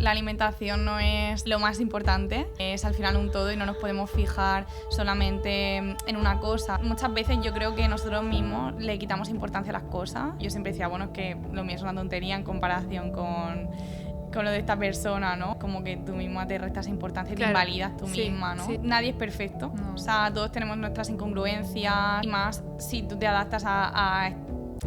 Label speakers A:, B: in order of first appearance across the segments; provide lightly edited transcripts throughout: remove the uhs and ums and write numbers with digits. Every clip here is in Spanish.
A: la alimentación no es lo más importante, es al final un todo y no nos podemos fijar solamente en una cosa. Muchas veces yo creo que nosotros mismos le quitamos importancia a las cosas. Yo siempre decía, bueno, es que lo mío es una tontería en comparación con lo de esta persona, ¿no? Como que tú misma te restas importancia y te invalidas tú misma, ¿no? Nadie es perfecto, o sea, todos tenemos nuestras incongruencias y más si tú te adaptas a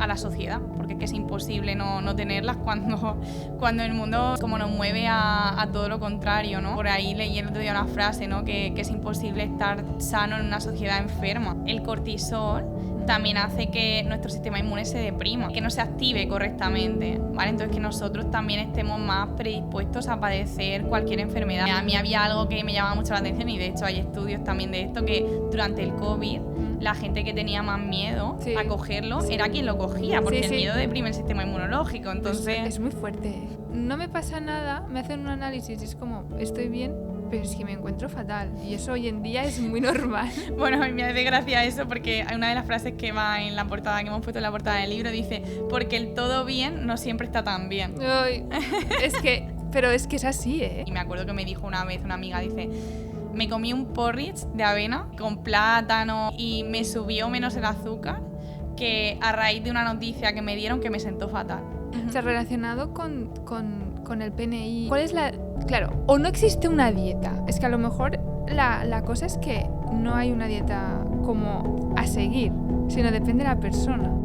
A: la sociedad, porque es que es imposible no tenerlas cuando el mundo como nos mueve a todo lo contrario, ¿no? Por ahí leí el otro día una frase, ¿no? Que es imposible estar sano en una sociedad enferma. El cortisol también hace que nuestro sistema inmune se deprima, que no se active correctamente, ¿vale? Entonces que nosotros también estemos más predispuestos a padecer cualquier enfermedad. A mí había algo que me llamaba mucho la atención y de hecho hay estudios también de esto, que durante el COVID la gente que tenía más miedo a cogerlo era quien lo cogía, porque el miedo deprime el sistema inmunológico, entonces...
B: Es muy fuerte. No me pasa nada, me hacen un análisis y es como, estoy bien, pero es que me encuentro fatal. Y eso hoy en día es muy normal.
A: Bueno, me hace gracia eso porque una de las frases que va en la portada, que hemos puesto en la portada del libro, dice, porque el todo bien no siempre está tan bien.
B: Ay, pero es que es así, ¿eh?
A: Y me acuerdo que me dijo una vez una amiga, dice... Me comí un porridge de avena con plátano y me subió menos el azúcar que a raíz de una noticia que me dieron que me sentó fatal.
B: O sea, relacionado con el PNI, ¿cuál es la...? Claro, o no existe una dieta. Es que a lo mejor la cosa es que no hay una dieta como a seguir, sino depende de la persona.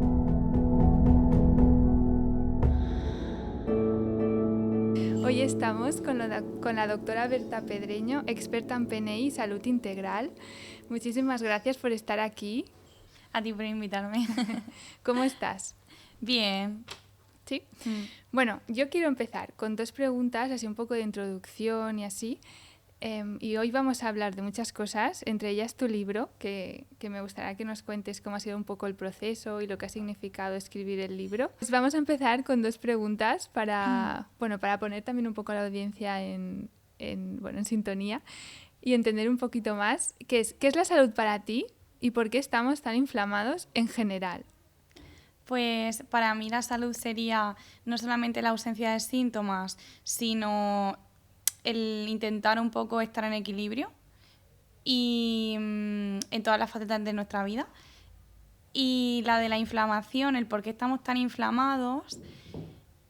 B: Hoy estamos con la doctora Berta Pedreño, experta en PNI y salud integral. Muchísimas gracias por estar aquí.
A: A ti por invitarme.
B: ¿Cómo estás?
A: Bien.
B: ¿Sí? Bueno, yo quiero empezar con 2 preguntas, así un poco de introducción y así. Y hoy vamos a hablar de muchas cosas, entre ellas tu libro, que me gustaría que nos cuentes cómo ha sido un poco el proceso y lo que ha significado escribir el libro. Pues vamos a empezar con 2 preguntas para poner también un poco a la audiencia en sintonía y entender un poquito más qué es la salud para ti y por qué estamos tan inflamados en general.
A: Pues para mí la salud sería no solamente la ausencia de síntomas, sino el intentar un poco estar en equilibrio y en todas las facetas de nuestra vida. Y la de la inflamación, el por qué estamos tan inflamados,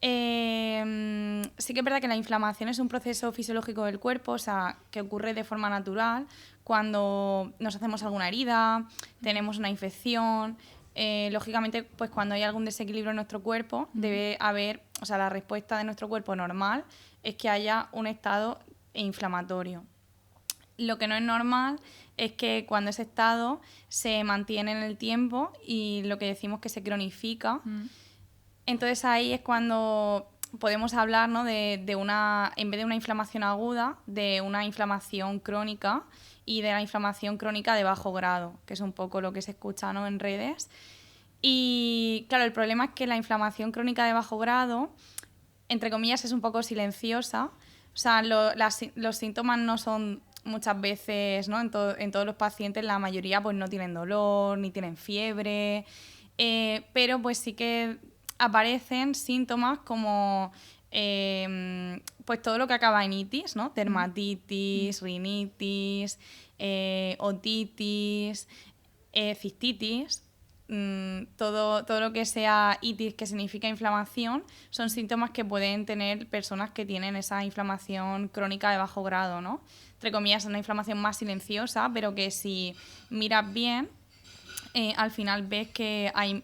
A: sí que es verdad que la inflamación es un proceso fisiológico del cuerpo, o sea, que ocurre de forma natural cuando nos hacemos alguna herida, tenemos una infección. Lógicamente, pues cuando hay algún desequilibrio en nuestro cuerpo, debe haber, o sea, la respuesta de nuestro cuerpo normal es que haya un estado inflamatorio. Lo que no es normal es que cuando ese estado se mantiene en el tiempo y lo que decimos que se cronifica, entonces ahí es cuando podemos hablar, ¿no? de una, en vez de una inflamación aguda, de una inflamación crónica y de la inflamación crónica de bajo grado, que es un poco lo que se escucha, ¿no? en redes. Y claro, el problema es que la inflamación crónica de bajo grado, entre comillas, es un poco silenciosa. O sea, los síntomas no son muchas veces, ¿no? en todos los pacientes, la mayoría pues no tienen dolor, ni tienen fiebre, pero pues sí que aparecen síntomas como pues todo lo que acaba en itis, ¿no? Dermatitis, rinitis, otitis, cistitis. Todo lo que sea itis, que significa inflamación, son síntomas que pueden tener personas que tienen esa inflamación crónica de bajo grado, ¿no? Entre comillas, es una inflamación más silenciosa, pero que si miras bien, al final ves que hay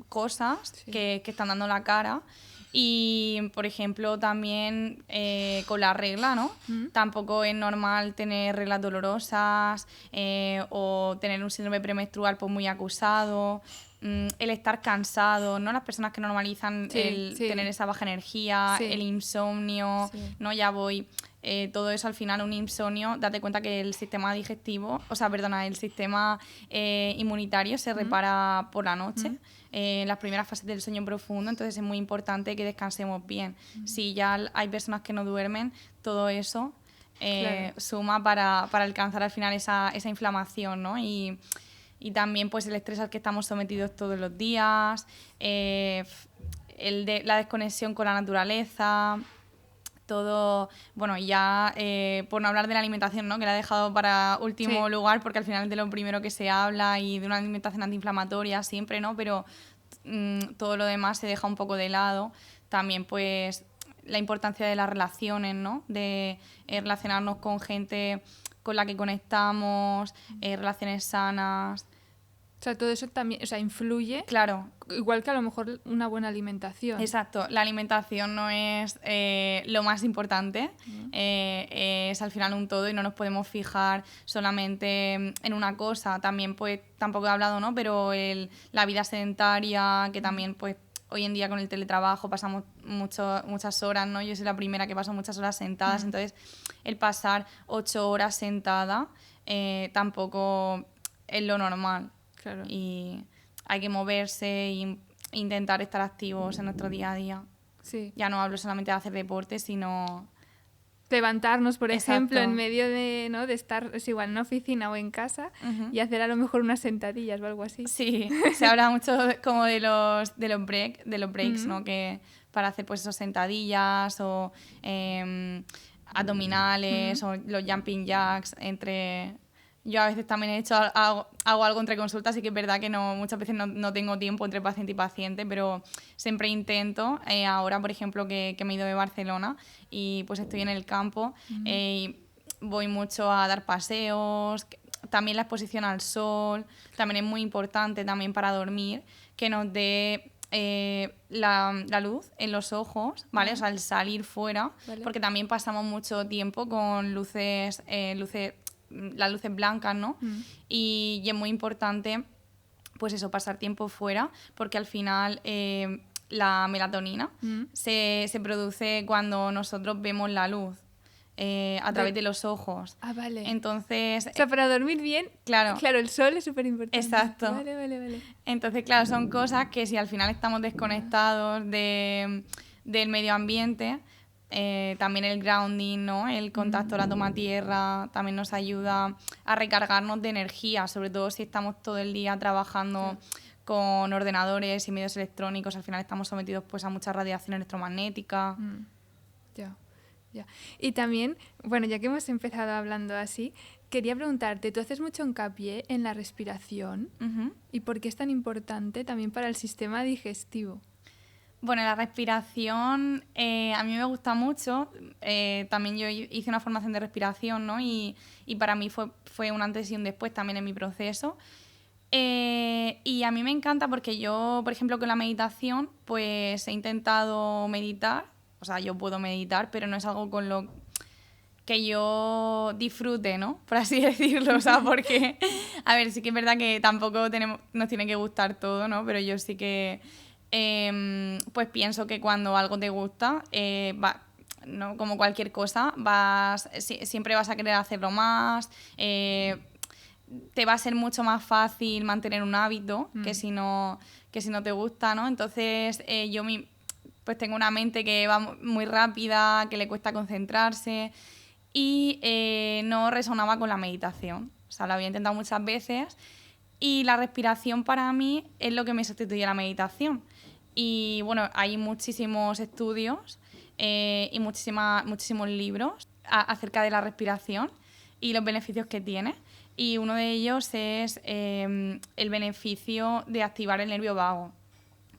A: cosas que están dando la cara. Y, por ejemplo, también con la regla, ¿no? Tampoco es normal tener reglas dolorosas o tener un síndrome premenstrual pues, muy acusado, el estar cansado, ¿no? Las personas que normalizan tener esa baja energía, el insomnio, ¿no? Ya voy... todo eso al final, un insomnio, date cuenta que el sistema digestivo, el sistema inmunitario se repara por la noche, las primeras fases del sueño profundo, entonces es muy importante que descansemos bien. Si ya hay personas que no duermen, todo eso suma para alcanzar al final esa inflamación, ¿no? Y también pues el estrés al que estamos sometidos todos los días, la desconexión con la naturaleza. todo, bueno, ya por no hablar de la alimentación, ¿no? Que la he dejado para último lugar porque al final es de lo primero que se habla y de una alimentación antiinflamatoria siempre, ¿no? Pero todo lo demás se deja un poco de lado. También pues la importancia de las relaciones, ¿no? De relacionarnos con gente con la que conectamos, relaciones sanas.
B: O sea, todo eso también, o sea, influye.
A: Claro.
B: Igual que a lo mejor una buena alimentación.
A: Exacto. La alimentación no es lo más importante. Es al final un todo y no nos podemos fijar solamente en una cosa. También, pues, tampoco he hablado, ¿no? Pero la vida sedentaria, que también, pues, hoy en día con el teletrabajo pasamos muchas horas, ¿no? Yo soy la primera que paso muchas horas sentadas. Entonces, el pasar 8 horas sentada tampoco es lo normal.
B: Claro.
A: Y hay que moverse e intentar estar activos en nuestro día a día.
B: Sí.
A: Ya no hablo solamente de hacer deporte, sino...
B: levantarnos, por
A: Exacto.
B: ejemplo, en medio de, ¿no? de estar, es igual, en una oficina o en casa y hacer a lo mejor unas sentadillas o algo así.
A: Sí, se habla mucho como de los breaks, ¿no? Que para hacer pues esos sentadillas o abdominales o los jumping jacks entre... Yo a veces también hago algo entre consultas, y que es verdad que muchas veces no tengo tiempo entre paciente y paciente, pero siempre intento. Ahora, por ejemplo, que me he ido de Barcelona y pues estoy en el campo, y voy mucho a dar paseos. También la exposición al sol también es muy importante también para dormir, que nos dé la luz en los ojos, ¿vale? O sea, el salir fuera, ¿vale? Porque también pasamos mucho tiempo con las luces blancas, ¿no? Y es muy importante, pues eso, pasar tiempo fuera, porque al final la melatonina se produce cuando nosotros vemos la luz a través de los ojos.
B: Ah, vale.
A: Entonces...
B: O sea, para dormir bien, claro, el sol es súper importante.
A: Exacto.
B: Vale.
A: Entonces, claro, son cosas que si al final estamos desconectados del medio ambiente... también el grounding, ¿no? El contacto, la toma tierra, también nos ayuda a recargarnos de energía, sobre todo si estamos todo el día trabajando con ordenadores y medios electrónicos. Al final estamos sometidos pues a mucha radiación electromagnética.
B: Ya. Y también, bueno, ya que hemos empezado hablando así, quería preguntarte, ¿tú haces mucho hincapié en la respiración? ¿Y por qué es tan importante también para el sistema digestivo?
A: Bueno, la respiración a mí me gusta mucho. También yo hice una formación de respiración, ¿no? Y para mí fue un antes y un después también en mi proceso. Y a mí me encanta porque yo, por ejemplo, con la meditación, pues he intentado meditar. O sea, yo puedo meditar, pero no es algo con lo que yo disfrute, ¿no? Por así decirlo. O sea, porque, a ver, sí que es verdad que tampoco nos tiene que gustar todo, ¿no? Pero yo sí que... pues pienso que cuando algo te gusta, ¿no? Como cualquier cosa, siempre vas a querer hacerlo más, te va a ser mucho más fácil mantener un hábito que si no te gusta, ¿no? Entonces yo pues tengo una mente que va muy rápida, que le cuesta concentrarse, y no resonaba con la meditación. O sea, lo había intentado muchas veces. Y la respiración para mí es lo que me sustituye a la meditación. Y bueno, hay muchísimos estudios y muchísimos libros acerca de la respiración y los beneficios que tiene. Y uno de ellos es el beneficio de activar el nervio vago.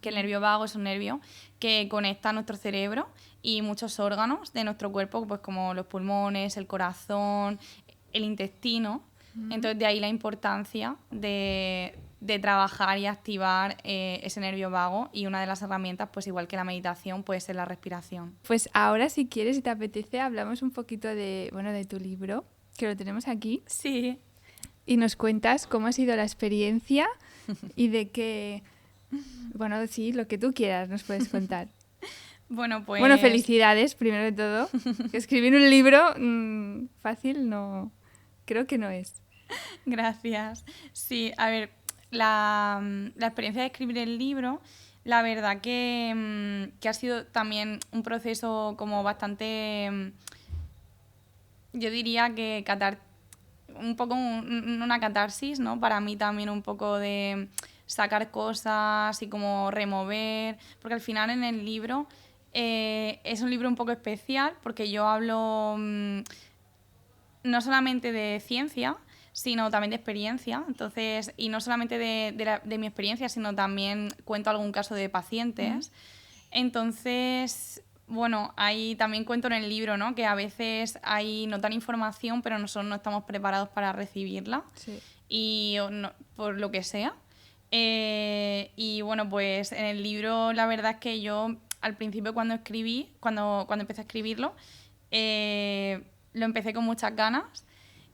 A: Que el nervio vago es un nervio que conecta nuestro cerebro y muchos órganos de nuestro cuerpo, pues como los pulmones, el corazón, el intestino. Entonces, de ahí la importancia de trabajar y activar ese nervio vago, y una de las herramientas, pues igual que la meditación, puede ser la respiración.
B: Pues ahora, si quieres, si te apetece, hablamos un poquito de tu libro, que lo tenemos aquí.
A: Sí.
B: Y nos cuentas cómo ha sido la experiencia y de qué... Bueno, sí, lo que tú quieras nos puedes contar.
A: Bueno, pues...
B: Bueno, felicidades, primero de todo. Escribir un libro fácil no... Creo que no es.
A: Gracias. Sí, a ver, la experiencia de escribir el libro, la verdad que ha sido también un proceso como bastante, yo diría que un poco una catarsis, ¿no? Para mí también un poco de sacar cosas y como remover, porque al final en el libro Es un libro un poco especial porque yo hablo no solamente de ciencia, sino también de experiencia. Entonces, y no solamente de mi experiencia, sino también cuento algún caso de pacientes. Entonces, bueno, ahí también cuento en el libro, ¿no? Que a veces hay no tan información, pero nosotros no estamos preparados para recibirla.
B: Sí.
A: Y no, por lo que sea. Y bueno, pues en el libro la verdad es que yo al principio cuando empecé a escribirlo, lo empecé con muchas ganas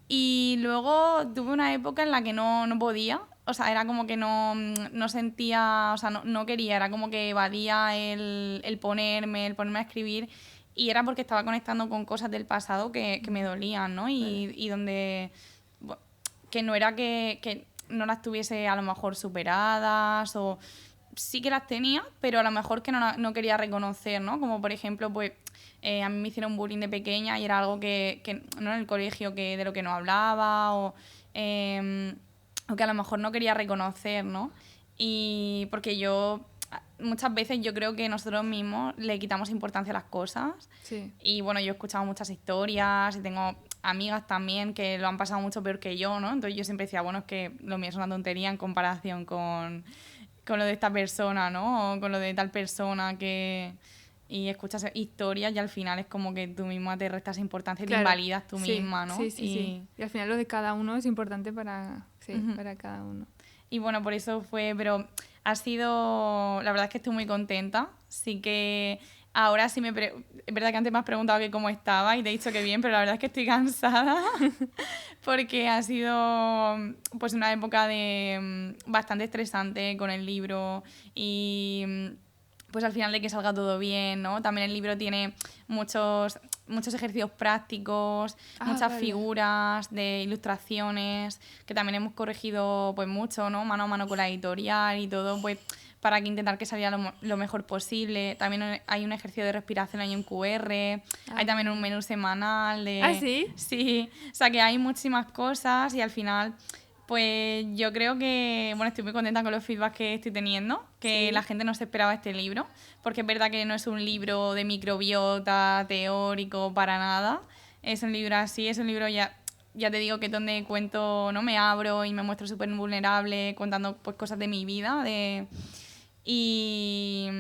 A: y luego tuve una época en la que no podía, o sea, era como que no sentía, o sea, no quería, era como que evadía el ponerme a escribir y era porque estaba conectando con cosas del pasado que me dolían, ¿no? Y donde, que no era que no las tuviese a lo mejor superadas o sí que las tenía, pero a lo mejor que no quería reconocer, ¿no? Como por ejemplo, pues a mí me hicieron bullying de pequeña y era algo que no en el colegio de lo que no hablaba o que a lo mejor no quería reconocer, ¿no? Y porque muchas veces yo creo que nosotros mismos le quitamos importancia a las cosas.
B: Sí.
A: Y bueno, yo he escuchado muchas historias y tengo amigas también que lo han pasado mucho peor que yo, ¿no? Entonces yo siempre decía, bueno, es que lo mío es una tontería en comparación con lo de esta persona, ¿no? O con lo de tal persona que... Y escuchas historias y al final es como que tú misma te restas importancia y te invalidas tú misma, ¿no?
B: Sí. Y al final lo de cada uno es importante para cada uno.
A: Y bueno, por eso fue, pero ha sido, la verdad es que estoy muy contenta, sí que ahora sí es verdad que antes me has preguntado que cómo estaba y te he dicho que bien, pero la verdad es que estoy cansada porque ha sido pues una época bastante estresante con el libro y pues al final de que salga todo bien, ¿no? También el libro tiene muchos ejercicios prácticos, muchas figuras de ilustraciones, que también hemos corregido pues mucho, ¿no? Mano a mano con la editorial y todo, pues para que intentar que saliera lo mejor posible. También hay un ejercicio de respiración, hay un QR, hay también un menú semanal de...
B: ¿Ah, sí?
A: Sí, o sea que hay muchísimas cosas y al final... Pues yo creo que, bueno, estoy muy contenta con los feedbacks que estoy teniendo, que la gente no se esperaba este libro, porque es verdad que no es un libro de microbiota teórico para nada, es un libro así, es un libro ya te digo que es donde cuento, no me abro y me muestro súper vulnerable contando pues cosas de mi vida y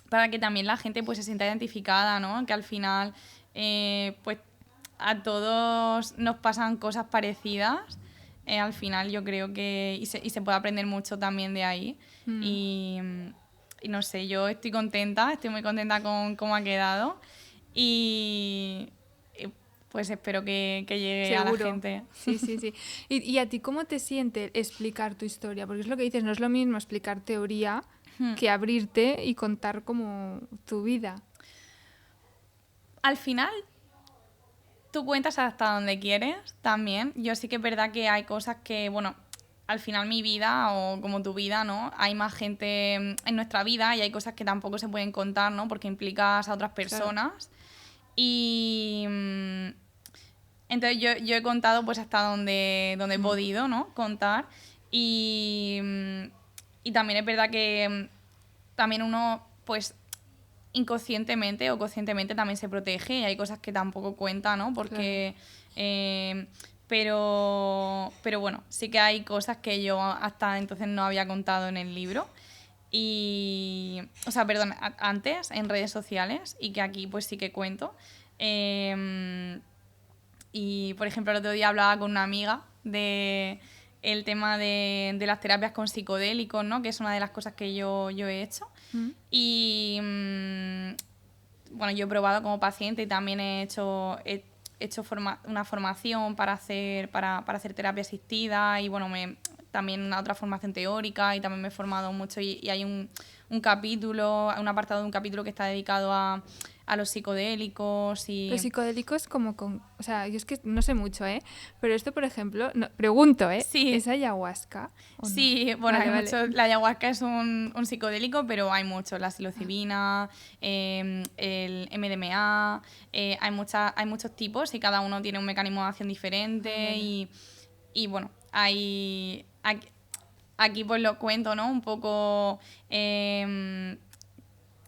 A: para que también la gente pues se sienta identificada, ¿no? Que al final pues a todos nos pasan cosas parecidas. Al final yo creo que y se puede aprender mucho también de ahí y no sé, yo estoy muy contenta con cómo ha quedado y pues espero que llegue
B: Seguro.
A: a la gente.
B: Sí. ¿Y a ti cómo te siente explicar tu historia? Porque es lo que dices, no es lo mismo explicar teoría que abrirte y contar como tu vida.
A: Al final tú cuentas hasta donde quieres también. Yo sí que es verdad que hay cosas que, bueno, al final mi vida o como tu vida, ¿no? Hay más gente en nuestra vida y hay cosas que tampoco se pueden contar, ¿no? Porque implicas a otras personas. Claro. Y entonces yo he contado pues hasta donde he podido, ¿no? Contar. Y también es verdad que también uno, pues inconscientemente o conscientemente también se protege y hay cosas que tampoco cuenta, ¿no? Porque... Claro. Pero bueno, sí que hay cosas que yo hasta entonces no había contado en el libro. Y... O sea, perdón, antes en redes sociales y que aquí pues sí que cuento. Y, por ejemplo, el otro día hablaba con una amiga de el tema de las terapias con psicodélicos, ¿no? Que es una de las cosas que yo he hecho. Y, bueno, yo he probado como paciente y también he hecho una formación para hacer terapia asistida y, bueno, también una otra formación teórica y también me he formado mucho y hay un apartado de un capítulo que está dedicado a los psicodélicos y...
B: Los psicodélicos como con... O sea, yo es que no sé mucho, ¿eh? Pero esto, por ejemplo... No, pregunto, ¿eh?
A: Sí.
B: ¿Es ayahuasca o no?
A: Sí, bueno,
B: vale.
A: La ayahuasca es un psicodélico, pero hay muchos. La psilocibina, el MDMA... hay muchos tipos y cada uno tiene un mecanismo de acción diferente y bueno, aquí pues lo cuento, ¿no? Un poco...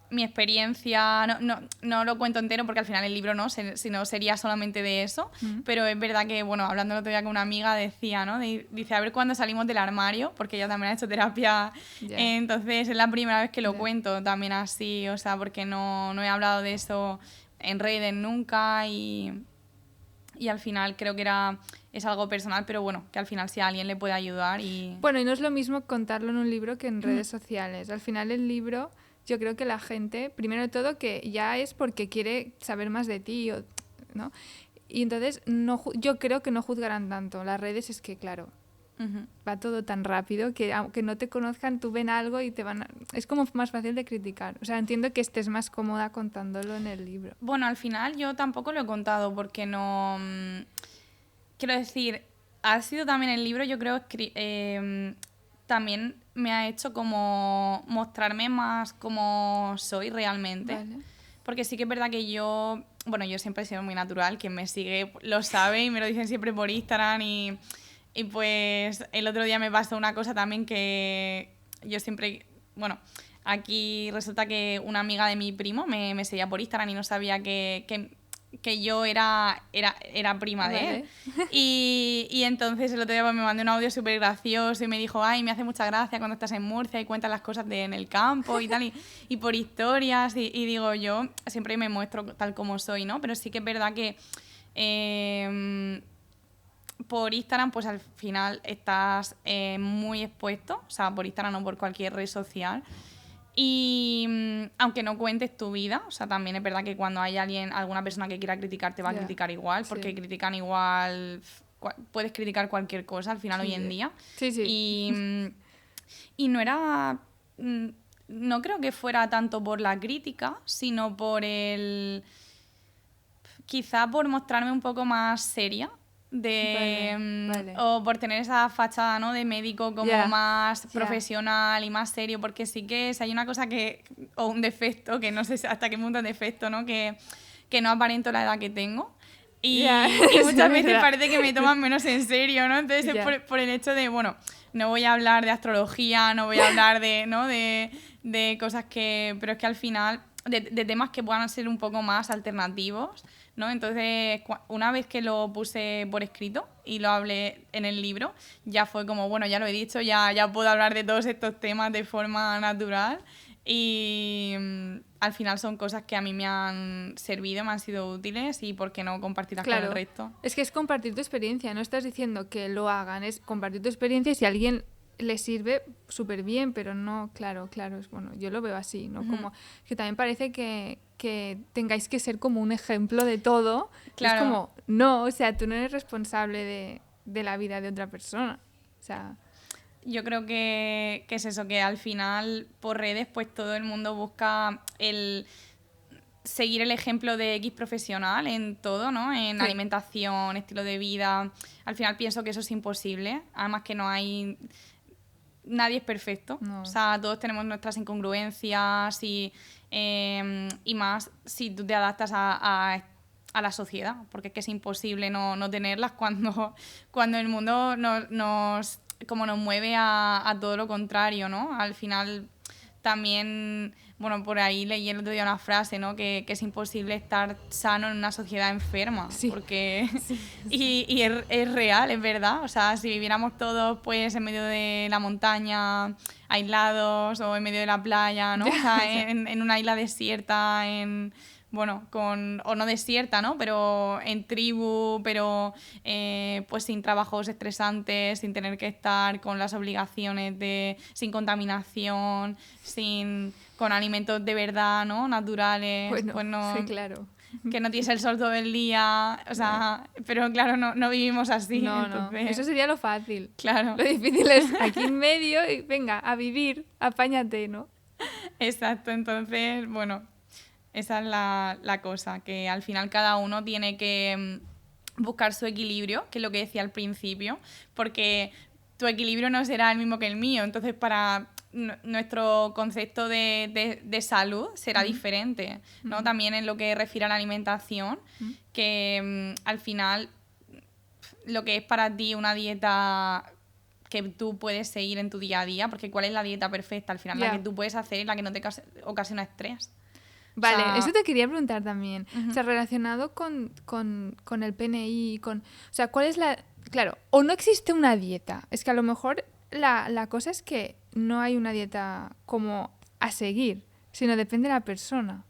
A: mi experiencia, no lo cuento entero porque al final el libro no, sino sería solamente de eso, pero es verdad que, bueno, hablando el otro día con una amiga decía, ¿no? Dice, a ver cuándo salimos del armario, porque ella también ha hecho terapia, entonces es la primera vez que lo cuento también así, o sea, porque no he hablado de eso en redes nunca y al final creo que es algo personal, pero bueno, que al final si a alguien le puede ayudar y...
B: Bueno, y no es lo mismo contarlo en un libro que en redes sociales. Al final el libro, yo creo que la gente, primero de todo, que ya es porque quiere saber más de ti, ¿no? Y entonces yo creo que no juzgarán tanto. Las redes es que, claro, va todo tan rápido que aunque no te conozcan, tú ven algo y te van es como más fácil de criticar. O sea, entiendo que estés más cómoda contándolo en el libro.
A: Bueno, al final yo tampoco lo he contado porque no... Quiero decir, ha sido también el libro, yo creo, también me ha hecho como mostrarme más como soy realmente.
B: Vale.
A: Porque sí que es verdad que yo siempre he sido muy natural, quien me sigue lo sabe y me lo dicen siempre por Instagram y pues el otro día me pasó una cosa también que yo siempre, bueno, aquí resulta que una amiga de mi primo me seguía por Instagram y no sabía que yo era prima de él. Y entonces el otro día pues, me mandó un audio súper gracioso y me dijo, ay, me hace mucha gracia cuando estás en Murcia y cuentas las cosas en el campo y tal, y por historias. Y digo, yo siempre me muestro tal como soy, ¿no? Pero sí que es verdad que por Instagram pues al final estás muy expuesto, o sea, por Instagram o por cualquier red social. Y aunque no cuentes tu vida, o sea, también es verdad que cuando hay alguna persona que quiera criticar, te va a criticar igual, porque critican igual, puedes criticar cualquier cosa al final hoy en día.
B: Sí.
A: Y no era, no creo que fuera tanto por la crítica, sino quizá por mostrarme un poco más seria.
B: Vale.
A: O por tener esa fachada, ¿no? De médico como más profesional y más serio, porque sí que si hay una cosa o un defecto, que no sé hasta qué punto es defecto, ¿no? Que no aparento la edad que tengo. Y muchas veces parece que me toman menos en serio, ¿no? Entonces es por el hecho de, bueno, no voy a hablar de astrología, no voy a hablar de cosas pero es que al final, de temas que puedan ser un poco más alternativos, ¿no? Entonces, una vez que lo puse por escrito y lo hablé en el libro, ya fue como, bueno, ya lo he dicho, ya puedo hablar de todos estos temas de forma natural y al final son cosas que a mí me han servido, me han sido útiles y por qué no compartirlas con el resto.
B: Es que es compartir tu experiencia, no estás diciendo que lo hagan, es compartir tu experiencia y si a alguien le sirve súper bien, pero no, claro, es bueno, yo lo veo así, ¿no? Como que también parece que tengáis que ser como un ejemplo de todo. Claro. Es como, no, o sea, tú no eres responsable de la vida de otra persona. O sea...
A: Yo creo que es eso, que al final por redes pues todo el mundo busca seguir el ejemplo de X profesional en todo, ¿no? En alimentación, estilo de vida. Al final pienso que eso es imposible. Además que nadie es perfecto. No. O sea, todos tenemos nuestras incongruencias y más si tú te adaptas a la sociedad, porque es que es imposible no tenerlas cuando el mundo nos mueve a todo lo contrario, ¿no? Al final también, bueno, por ahí leí el otro día una frase, ¿no? Que es imposible estar sano en una sociedad enferma, porque y es real, es verdad. O sea, si viviéramos todos pues en medio de la montaña, aislados, o en medio de la playa, ¿no? O sea, en una isla desierta, o no desierta, ¿no? Pero en tribu, pero pues sin trabajos estresantes, sin tener que estar con las obligaciones sin contaminación, con alimentos de verdad, ¿no? Naturales.
B: Bueno,
A: pues no,
B: sí, claro.
A: Que no tienes el sol todo el día, o sea, pero claro, no vivimos así.
B: No,
A: entonces...
B: no, eso sería lo fácil.
A: Claro.
B: Lo difícil es aquí en medio y venga, a vivir, apáñate, ¿no?
A: Exacto, entonces, bueno... Esa es la cosa, que al final cada uno tiene que buscar su equilibrio, que es lo que decía al principio, porque tu equilibrio no será el mismo que el mío, entonces para nuestro concepto de salud será diferente, ¿no? También en lo que refiere a la alimentación, que al final lo que es para ti una dieta que tú puedes seguir en tu día a día, porque ¿cuál es la dieta perfecta? Al final,
B: Ya.
A: la que tú puedes hacer y la que no te ocasiona estrés.
B: Vale,
A: O sea,
B: eso te quería preguntar también.
A: Ujú.
B: O sea, relacionado con el PNI, o sea, ¿cuál es la...? Claro, o no existe una dieta. Es que a lo mejor la cosa es que no hay una dieta como a seguir, sino depende de la persona.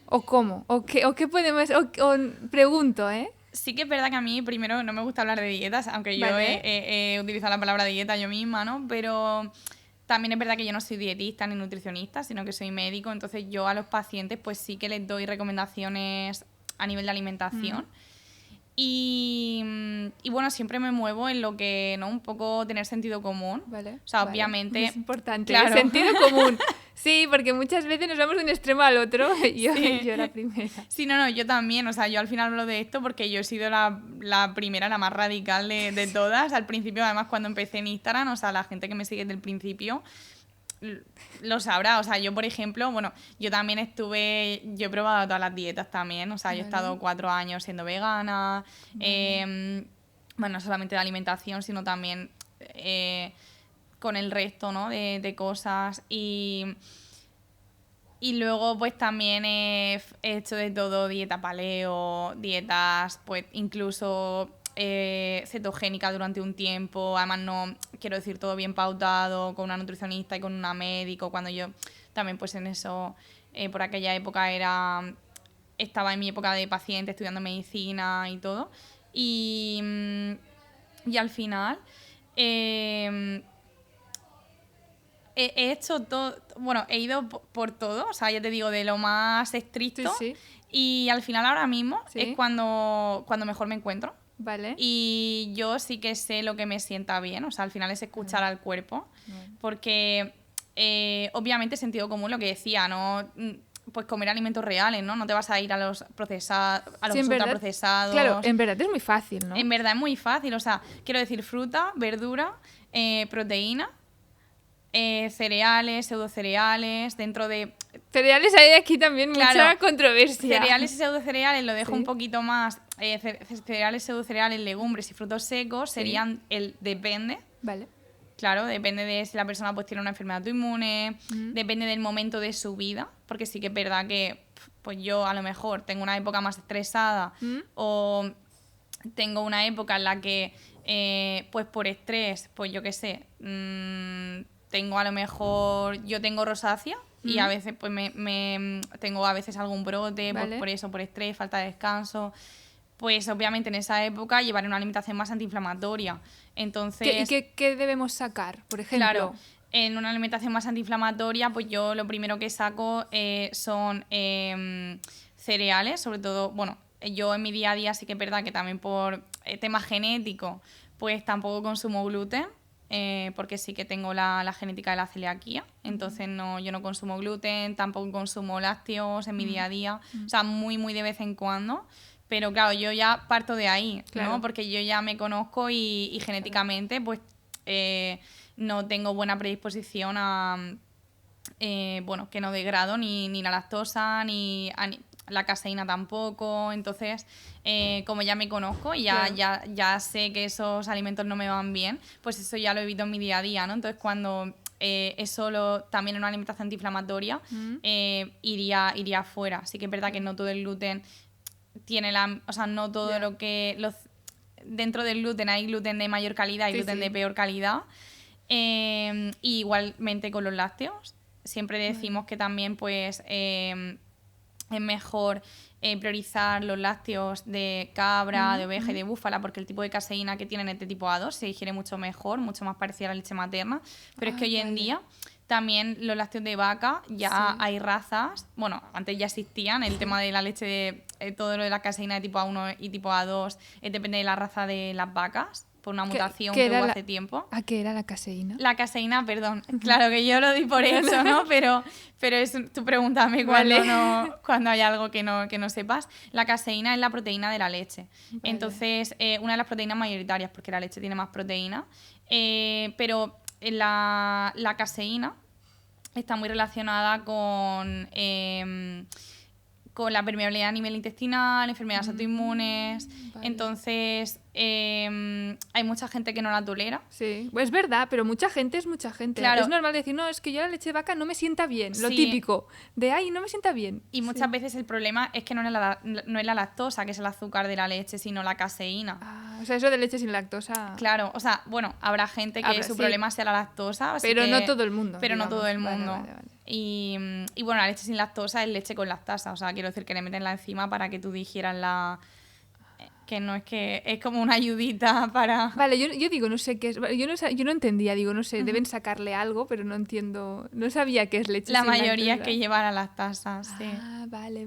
B: ¿O cómo? ¿O qué podemos...? Pregunto, ¿eh?
A: Sí que es verdad que a mí primero no me gusta hablar de dietas, aunque yo
B: Vale.
A: he utilizado la palabra dieta yo misma, ¿no? Pero también es verdad que yo no soy dietista ni nutricionista, sino que soy médico, entonces yo a los pacientes pues sí que les doy recomendaciones a nivel de alimentación. Y bueno, siempre me muevo en lo que, ¿no? Un poco tener sentido común.
B: Vale.
A: O sea,
B: vale.
A: obviamente...
B: Es importante.
A: Claro.
B: El sentido común. Sí, porque muchas veces nos vamos de un extremo al otro. Yo la primera.
A: Sí, no, yo también. O sea, yo al final hablo de esto porque yo he sido la primera, la más radical de todas. Al principio, además, cuando empecé en Instagram, o sea, la gente que me sigue desde el principio lo sabrá. O sea, yo, por ejemplo, bueno, yo también yo he probado todas las dietas también. O sea, yo he estado 4 años siendo vegana. Bueno, no solamente de alimentación, sino también con el resto, ¿no? de cosas. Y luego pues también he hecho de todo, dieta paleo, dietas pues incluso cetogénica durante un tiempo, además no, quiero decir, todo bien pautado, con una nutricionista y con una médico, cuando yo también pues en eso, por aquella época estaba en mi época de paciente estudiando medicina y todo, y al final... he hecho todo, bueno, he ido por todo, o sea, ya te digo, de lo más estricto.
B: Sí.
A: Y al final ahora mismo
B: Sí.
A: es cuando mejor me encuentro.
B: Vale.
A: Y yo sí que sé lo que me sienta bien, o sea, al final es escuchar al cuerpo, porque obviamente sentido común lo que decía, ¿no? Pues comer alimentos reales, ¿no? No te vas a ir a los procesados, a los
B: Sí, en verdad,
A: ultraprocesados.
B: claro, en verdad es muy fácil, ¿no?
A: En verdad es muy fácil, o sea, quiero decir fruta, verdura, proteína, cereales, pseudocereales, dentro de...
B: Cereales hay aquí también mucha controversia.
A: Cereales y pseudocereales lo dejo
B: Sí.
A: un poquito más. Cereales, pseudocereales, legumbres y frutos secos serían el depende.
B: Vale.
A: Claro, depende de si la persona pues tiene una enfermedad autoinmune, depende del momento de su vida, porque sí que es verdad que pues yo a lo mejor tengo una época más estresada o tengo una época en la que pues por estrés, pues yo qué sé, tengo a lo mejor, yo tengo rosácea y a veces pues tengo a veces algún brote,
B: Vale.
A: pues por eso, por estrés, falta de descanso. Pues obviamente en esa época llevaré una alimentación más antiinflamatoria. Entonces,
B: ¿Qué debemos sacar, por ejemplo?
A: claro, en una alimentación más antiinflamatoria, pues yo lo primero que saco son cereales, sobre todo, bueno, yo en mi día a día sí que es verdad que también por tema genético, pues tampoco consumo gluten, porque sí que tengo la genética de la celiaquía, entonces yo no consumo gluten, tampoco consumo lácteos en mi día a día, o sea, muy, muy de vez en cuando. Pero claro, yo ya parto de ahí,
B: Claro.
A: ¿no? Porque yo ya me conozco y genéticamente, pues, no tengo buena predisposición a, bueno, que no degrado ni la lactosa, ni la caseína tampoco. Entonces, como ya me conozco y ya sé que esos alimentos no me van bien, pues eso ya lo evito en mi día a día, ¿no? Entonces, cuando también en una alimentación antiinflamatoria, iría fuera. Sí que es verdad que no todo el gluten tiene o sea, no todo lo que... dentro del gluten hay gluten de mayor calidad y gluten de peor calidad. Y igualmente con los lácteos. Siempre decimos que también pues es mejor priorizar los lácteos de cabra, de oveja y de búfala, porque el tipo de caseína que tienen es de tipo A2, se digiere mucho mejor, mucho más parecida a la leche materna. Pero es que hoy en día también los lácteos de vaca ya hay razas, bueno, antes ya existían, el tema de la leche, todo lo de la caseína de tipo A1 y tipo A2 depende de la raza de las vacas, por una mutación que hubo hace tiempo.
B: ¿A qué era la caseína?
A: La caseína, perdón, claro que yo lo di por eso, ¿no? Pero tú pregúntame cuando hay algo que no sepas. La caseína es la proteína de la leche. Vale. Entonces, una de las proteínas mayoritarias, porque la leche tiene más proteína, pero la caseína está muy relacionada con con la permeabilidad a nivel intestinal, enfermedades autoinmunes.
B: Vale.
A: Entonces, hay mucha gente que no la tolera.
B: Sí, pues es verdad, pero mucha gente es mucha gente.
A: Claro.
B: Es normal decir, no, es que yo la leche de vaca no me sienta bien. Lo
A: Sí.
B: típico. De, ay, no me sienta bien.
A: Y muchas veces el problema es que no es la lactosa, que es el azúcar de la leche, sino la caseína.
B: Ah, o sea, eso de leche sin lactosa.
A: Claro, o sea, bueno, habrá gente que su problema sea la lactosa. Así
B: pero
A: que,
B: no todo el mundo.
A: Pero
B: digamos.
A: no todo el mundo.
B: Vale.
A: Y bueno, la leche sin lactosa es leche con lactasa. O sea, quiero decir que le meten la enzima para que tú digieras la... Que no es que... Es como una ayudita para...
B: Vale, yo digo, no sé qué es. Yo no entendía, digo, no sé, deben sacarle algo, pero no entiendo. No sabía qué es leche
A: La
B: sin
A: mayoría es
B: lactosa.
A: que lleva la lactasa, sí.
B: Ah, vale.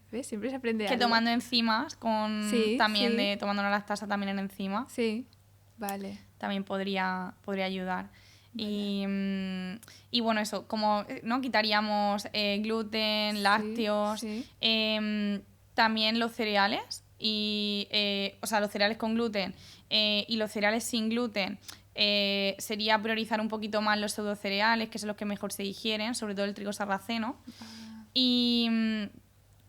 B: ¿Ves? Siempre se aprende
A: Que
B: algo.
A: tomando enzimas, tomando una lactasa también en enzima,
B: Sí, vale.
A: también podría ayudar. Y bueno, eso, como no quitaríamos gluten, lácteos,
B: sí.
A: también los cereales, y o sea, los cereales con gluten y los cereales sin gluten. Sería priorizar un poquito más los pseudocereales, que son los que mejor se digieren, sobre todo el trigo sarraceno. Y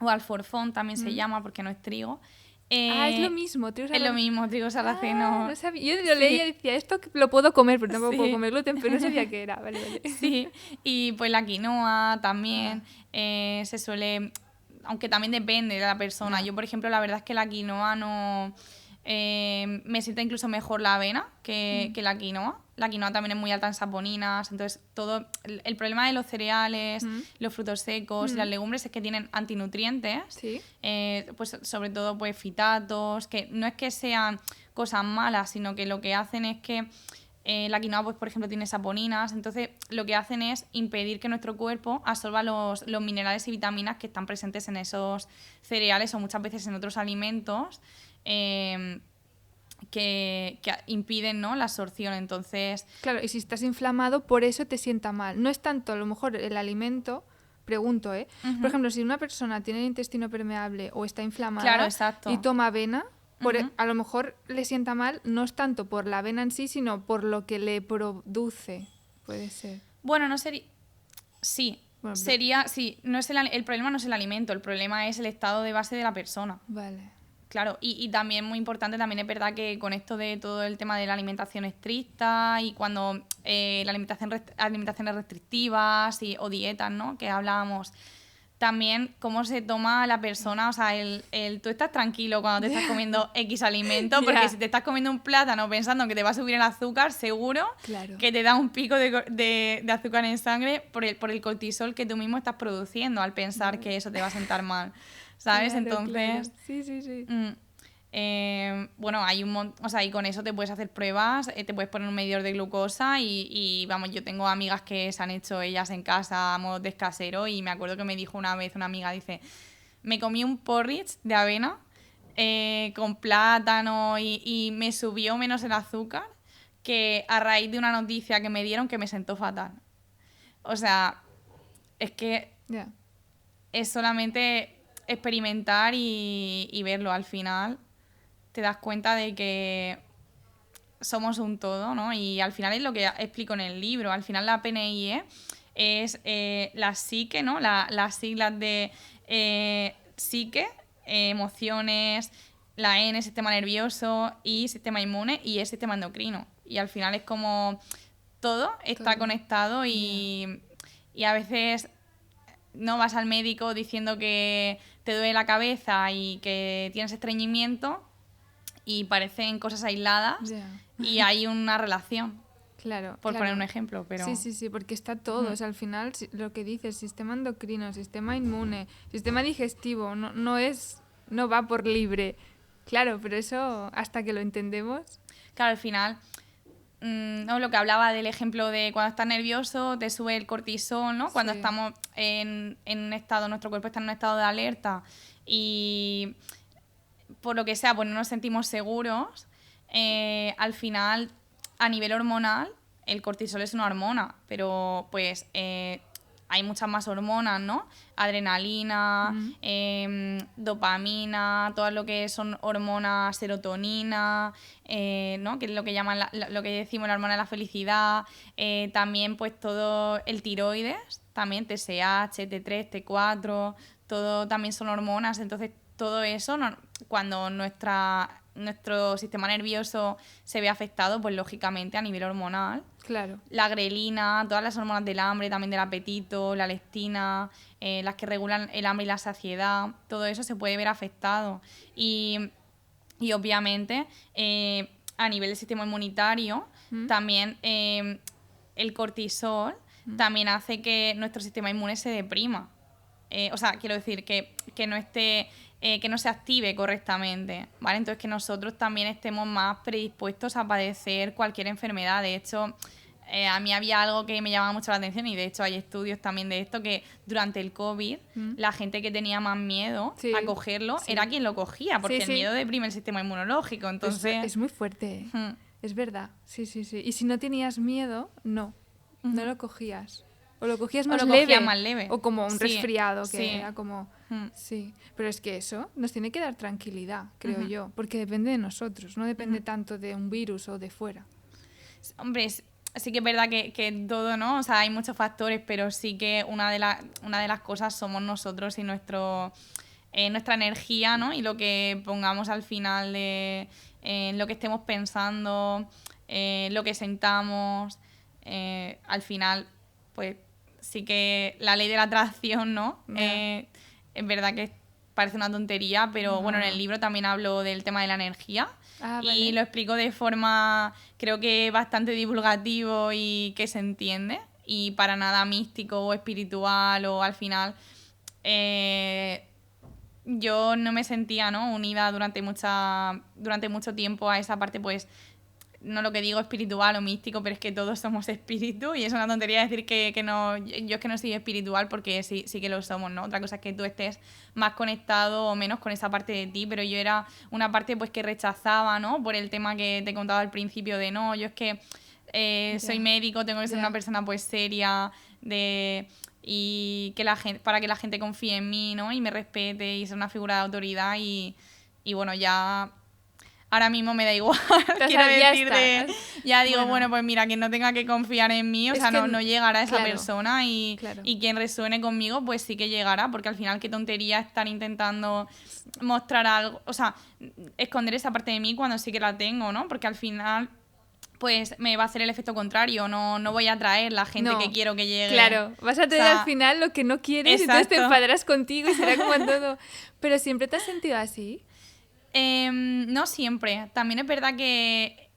A: o alforfón también se llama, porque no es trigo.
B: Es lo mismo, trigo sarraceno.
A: Es lo mismo, trigo sarraceno.
B: No sabía. Yo lo leía y decía, esto lo puedo comer, pero tampoco puedo comer gluten, pero no sabía qué era. Vale.
A: Sí, y pues la quinoa también se suele... Aunque también depende de la persona. Yo, por ejemplo, la verdad es que la quinoa no... me sienta incluso mejor la avena que la quinoa. La quinoa también es muy alta en saponinas. Entonces, todo... El problema de los cereales, los frutos secos y las legumbres es que tienen antinutrientes.
B: Sí.
A: Pues sobre todo pues fitatos, que no es que sean cosas malas, sino que lo que hacen es que la quinoa, pues, por ejemplo, tiene saponinas, entonces lo que hacen es impedir que nuestro cuerpo absorba los minerales y vitaminas que están presentes en esos cereales o muchas veces en otros alimentos que impiden, ¿no?, la absorción. Entonces...
B: Claro, y si estás inflamado, por eso te sienta mal. No es tanto, a lo mejor, el alimento... Pregunto, ¿eh? Por ejemplo, si una persona tiene el intestino permeable o está inflamada
A: Claro, exacto.
B: y toma avena... a lo mejor le sienta mal, no es tanto por la avena en sí, sino por lo que le produce. Puede ser.
A: Bueno, no sería... Sí,
B: Bueno,
A: sería... Sí, no es el problema no es el alimento, el problema es el estado de base de la persona.
B: Vale.
A: Claro, y también muy importante, también es verdad que con esto de todo el tema de la alimentación estricta y cuando la alimentaciones restrictivas o dietas, ¿no?, que hablábamos... También cómo se toma la persona, o sea, tú estás tranquilo cuando te estás comiendo X alimento, porque si te estás comiendo un plátano pensando que te va a subir el azúcar, seguro que te da un pico de azúcar en sangre por el cortisol que tú mismo estás produciendo al pensar que eso te va a sentar mal, ¿sabes? Entonces...
B: Sí.
A: Bueno, hay un montón, o sea, y con eso te puedes hacer pruebas, te puedes poner un medidor de glucosa y vamos, yo tengo amigas que se han hecho ellas en casa a modo descasero y me acuerdo que me dijo una vez una amiga, dice, me comí un porridge de avena con plátano y me subió menos el azúcar que a raíz de una noticia que me dieron que me sentó fatal. O sea, es que es solamente experimentar y verlo al final. Te das cuenta de que somos un todo, ¿no? Y al final es lo que explico en el libro. Al final la PNIE es la psique, ¿no? Las siglas de psique, emociones, la N, sistema nervioso, y sistema inmune, y es sistema endocrino. Y al final es como todo está conectado y a veces no vas al médico diciendo que te duele la cabeza y que tienes estreñimiento y parecen cosas aisladas y hay una relación.
B: Claro.
A: Por poner un ejemplo, pero...
B: Sí, porque está todo. O sea, al final, lo que dices, sistema endocrino, sistema inmune, sistema digestivo, no va por libre. Claro, pero eso, hasta que lo entendemos...
A: Claro, al final, ¿no? Lo que hablaba del ejemplo de cuando estás nervioso, te sube el cortisol, ¿no? Cuando estamos en un estado, nuestro cuerpo está en un estado de alerta y... por lo que sea, pues no nos sentimos seguros, al final, a nivel hormonal, el cortisol es una hormona, pero pues hay muchas más hormonas, ¿no? Adrenalina, dopamina, todo lo que son hormonas, serotonina, ¿no? Que es lo que llaman lo que decimos la hormona de la felicidad, también pues todo el tiroides, también TSH, T3, T4, todo también son hormonas, entonces todo eso, cuando nuestro sistema nervioso se ve afectado, pues lógicamente a nivel hormonal.
B: Claro.
A: La grelina, todas las hormonas del hambre, también del apetito, la leptina, las que regulan el hambre y la saciedad, todo eso se puede ver afectado. Y obviamente, a nivel del sistema inmunitario, también el cortisol también hace que nuestro sistema inmune se deprima. O sea, quiero decir que no esté, que no se active correctamente, ¿vale? Entonces que nosotros también estemos más predispuestos a padecer cualquier enfermedad. De hecho, a mí había algo que me llamaba mucho la atención y de hecho hay estudios también de esto, que durante el COVID la gente que tenía más miedo a cogerlo era quien lo cogía, porque el miedo deprime el sistema inmunológico. Entonces
B: es muy fuerte, es verdad. Sí. Y si no tenías miedo, no lo cogías. O lo cogías más leve. O como un resfriado, que era como... Sí, pero es que eso nos tiene que dar tranquilidad, creo yo, porque depende de nosotros, no depende tanto de un virus o de fuera.
A: Hombre, sí que es verdad que todo, ¿no? O sea, hay muchos factores, pero sí que una de las cosas somos nosotros y nuestra energía, ¿no? Y lo que pongamos al final de lo que estemos pensando, lo que sentamos, al final, pues sí que la ley de la atracción, ¿no? Es verdad que parece una tontería, pero bueno, en el libro también hablo del tema de la energía. Y lo explico de forma, creo que bastante divulgativo y que se entiende, y para nada místico o espiritual, o al final yo no me sentía, ¿no?, unida durante mucho tiempo a esa parte, pues no lo que digo espiritual o místico, pero es que todos somos espíritu y es una tontería decir que no. Yo es que no soy espiritual, porque sí que lo somos, ¿no? Otra cosa es que tú estés más conectado o menos con esa parte de ti, pero yo era una parte pues que rechazaba, ¿no? Por el tema que te he contado al principio de no, yo es que soy médico, tengo que ser una persona pues seria, y que para que la gente confíe en mí, ¿no? Y me respete y ser una figura de autoridad, y bueno, ya ahora mismo me da igual. Quiero decir, ya digo, bueno, pues mira, quien no tenga que confiar en mí, o sea, no llegará esa persona, y quien resuene conmigo, pues sí que llegará, porque al final qué tontería estar intentando mostrar algo, o sea, esconder esa parte de mí cuando sí que la tengo, ¿no? Porque al final pues me va a hacer el efecto contrario, no voy a atraer la gente que quiero que llegue.
B: Claro, vas a traer al final lo que no quieres. Exacto. Y entonces te enfadarás contigo y será como todo. Pero ¿siempre te has sentido así?
A: No siempre. También es verdad que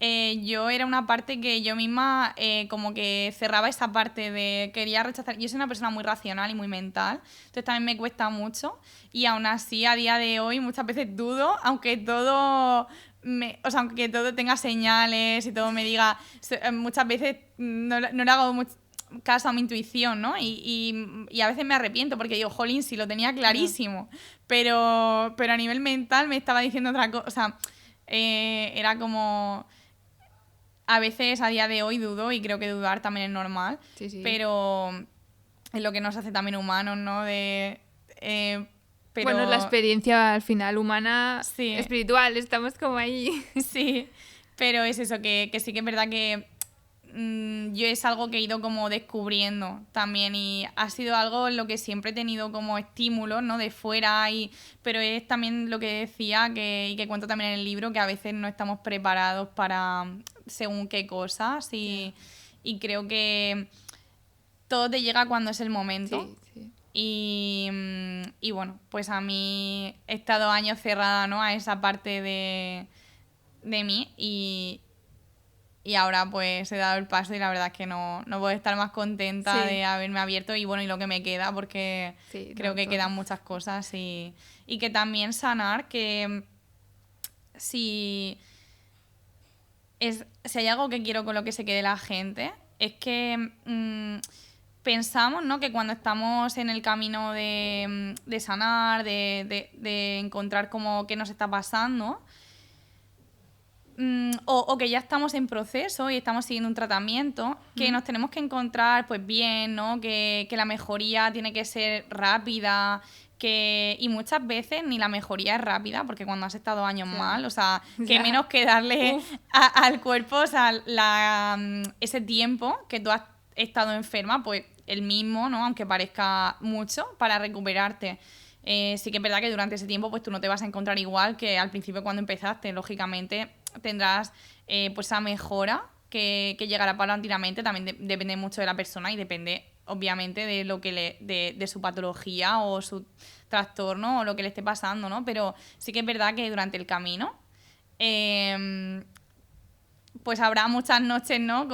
A: yo era una parte que yo misma como que cerraba esa parte de quería rechazar. Yo soy una persona muy racional y muy mental, entonces también me cuesta mucho, y aún así a día de hoy muchas veces dudo, aunque todo aunque todo tenga señales y todo me diga, muchas veces no le hago mucho caso a mi intuición, ¿no? Y a veces me arrepiento porque digo, jolín, si lo tenía clarísimo, pero a nivel mental me estaba diciendo otra cosa, o sea, era como... A veces a día de hoy dudo, y creo que dudar también es normal, pero es lo que nos hace también humanos, ¿no?
B: Bueno, la experiencia al final humana, espiritual, estamos como ahí.
A: Sí, pero es eso, que sí que es verdad que yo es algo que he ido como descubriendo también, y ha sido algo en lo que siempre he tenido como estímulos, ¿no?, de fuera, pero es también lo que decía y que cuento también en el libro, que a veces no estamos preparados para según qué cosas, y creo que todo te llega cuando es el momento. Sí. Y bueno, pues a mí he estado años cerrada, ¿no?, a esa parte de mí, y ahora pues he dado el paso, y la verdad es que no puedo estar más contenta de haberme abierto, y bueno, y lo que me queda, porque creo que quedan muchas cosas, y que también sanar, que si hay algo que quiero con lo que se quede la gente, es que pensamos, ¿no?, que cuando estamos en el camino de sanar, de encontrar como qué nos está pasando, o que ya estamos en proceso y estamos siguiendo un tratamiento, que nos tenemos que encontrar pues bien, ¿no?, que la mejoría tiene que ser rápida, y muchas veces ni la mejoría es rápida, porque cuando has estado años mal, o sea, que menos que darle al cuerpo, o sea, ese tiempo que tú has estado enferma, pues el mismo, ¿no?, aunque parezca mucho, para recuperarte. Sí que es verdad que durante ese tiempo pues tú no te vas a encontrar igual que al principio cuando empezaste. Lógicamente tendrás pues esa mejora que llegará paulatinamente. También depende mucho de la persona y depende obviamente de lo que de su patología o su trastorno o lo que le esté pasando, ¿no? Pero sí que es verdad que durante el camino pues habrá muchas noches, ¿no?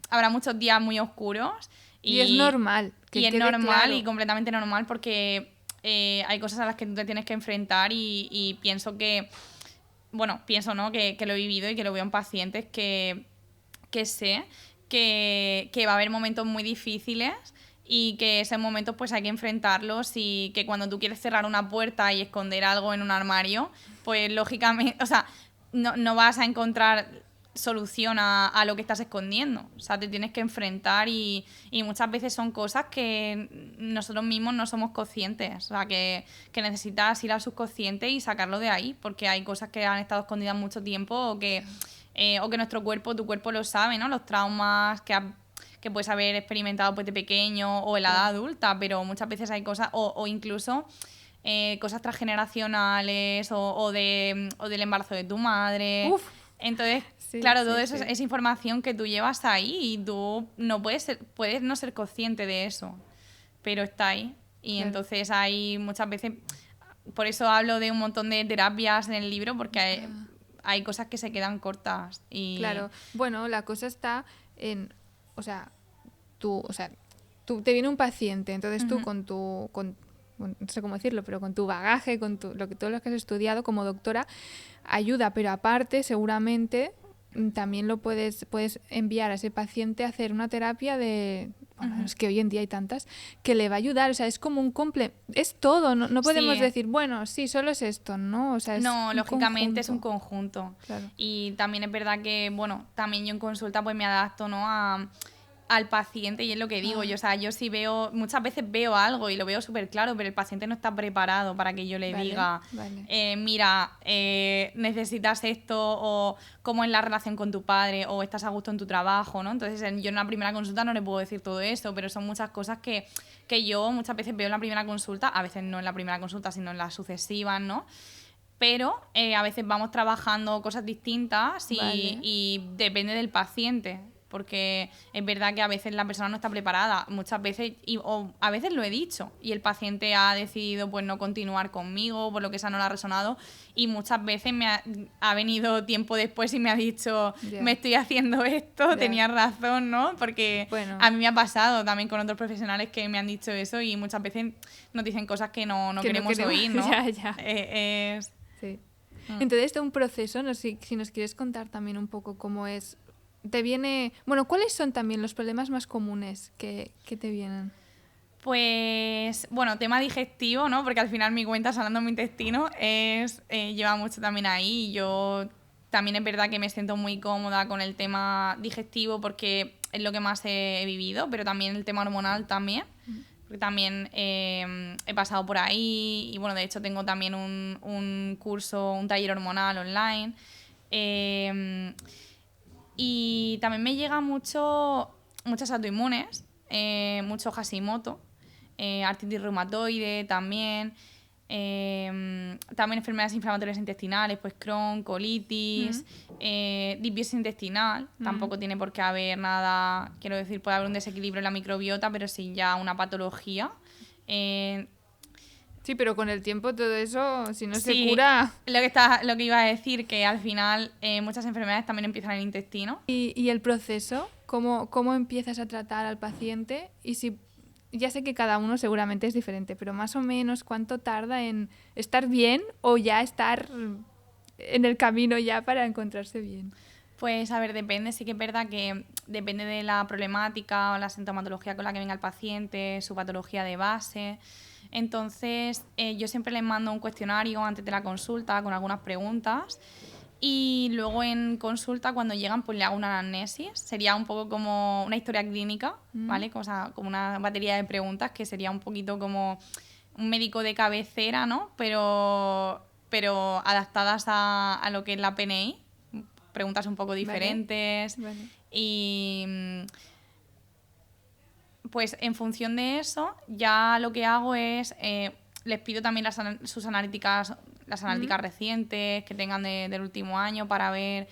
A: Habrá muchos días muy oscuros.
B: Y es normal.
A: Y es normal y completamente normal porque hay cosas a las que tú te tienes que enfrentar y pienso que, bueno, pienso, ¿no? Que lo he vivido y que lo veo en pacientes que sé que va a haber momentos muy difíciles y que esos momentos pues hay que enfrentarlos y que cuando tú quieres cerrar una puerta y esconder algo en un armario, pues lógicamente, o sea, no vas a encontrar solución a lo que estás escondiendo. O sea, te tienes que enfrentar y muchas veces son cosas que nosotros mismos no somos conscientes. O sea, que necesitas ir al subconsciente y sacarlo de ahí, porque hay cosas que han estado escondidas mucho tiempo o que nuestro cuerpo, tu cuerpo lo sabe, ¿no? Los traumas que puedes haber experimentado pues, de pequeño o en la edad adulta, pero muchas veces hay cosas, o incluso cosas transgeneracionales o del embarazo de tu madre.
B: Uf.
A: Entonces, claro, todo eso es información que tú llevas ahí y tú no puedes no ser consciente de eso, pero está ahí. Y entonces hay muchas veces, por eso hablo de un montón de terapias en el libro, porque hay cosas que se quedan cortas.
B: Claro, bueno, la cosa está en, tú te viene un paciente, entonces tú no sé cómo decirlo, pero con tu bagaje, con todo lo que has estudiado como doctora, ayuda, pero aparte seguramente también lo puedes enviar a ese paciente a hacer una terapia de... Bueno, es que hoy en día hay tantas que le va a ayudar, o sea, es como un es todo, no podemos decir, bueno, sí, solo es esto, ¿no? O sea,
A: no, lógicamente es un conjunto.
B: Claro.
A: Y también es verdad que, bueno, también yo en consulta pues me adapto, ¿no? al paciente y es lo que digo. Yo, o sea, yo sí muchas veces veo algo y lo veo súper claro, pero el paciente no está preparado para que yo le diga, mira, necesitas esto o cómo es la relación con tu padre o estás a gusto en tu trabajo, ¿no? Entonces yo en la primera consulta no le puedo decir todo eso, pero son muchas cosas que yo muchas veces veo en la primera consulta, a veces no en la primera consulta, sino en las sucesivas, ¿no? Pero a veces vamos trabajando cosas distintas y depende del paciente. Porque es verdad que a veces la persona no está preparada, muchas veces, o a veces lo he dicho, y el paciente ha decidido pues no continuar conmigo, por lo que esa no le ha resonado, y muchas veces ha venido tiempo después y me ha dicho, me estoy haciendo esto, tenías razón, ¿no? Porque a mí me ha pasado también con otros profesionales que me han dicho eso y muchas veces nos dicen cosas que no queremos oír, ¿no?
B: Sí. Entonces, de un proceso, no sé si nos quieres contar también un poco cómo es. ¿Cuáles son también los problemas más comunes que te vienen?
A: Pues, bueno, tema digestivo, ¿no? Porque al final mi cuenta, sanando mi intestino, lleva mucho también ahí. Yo también es verdad que me siento muy cómoda con el tema digestivo porque es lo que más he vivido, pero también el tema hormonal también. Porque también he pasado por ahí y, bueno, de hecho tengo también un curso, un taller hormonal online. Y también me llega muchas autoinmunes, mucho Hashimoto, artritis reumatoide también, también enfermedades inflamatorias intestinales, pues Crohn, colitis, disbiosis intestinal, tampoco tiene por qué haber nada, quiero decir, puede haber un desequilibrio en la microbiota, pero sí ya una patología.
B: Sí, pero con el tiempo todo eso, si no se cura...
A: Lo que iba a decir, que al final muchas enfermedades también empiezan en el intestino.
B: ¿Y el proceso? ¿Cómo empiezas a tratar al paciente? Y si ya sé que cada uno seguramente es diferente, pero más o menos cuánto tarda en estar bien o ya estar en el camino ya para encontrarse bien.
A: Pues a ver, depende, sí que es verdad que depende de la problemática o la sintomatología con la que venga el paciente, su patología de base. Entonces, yo siempre les mando un cuestionario antes de la consulta con algunas preguntas y luego en consulta, cuando llegan, pues le hago una anamnesis. Sería un poco como una historia clínica, ¿vale? Como una batería de preguntas que sería un poquito como un médico de cabecera, ¿no? Pero adaptadas a lo que es la PNI. Preguntas un poco diferentes. Vale. Y pues en función de eso, ya lo que hago es les pido también sus analíticas, las analíticas recientes que tengan del último año para ver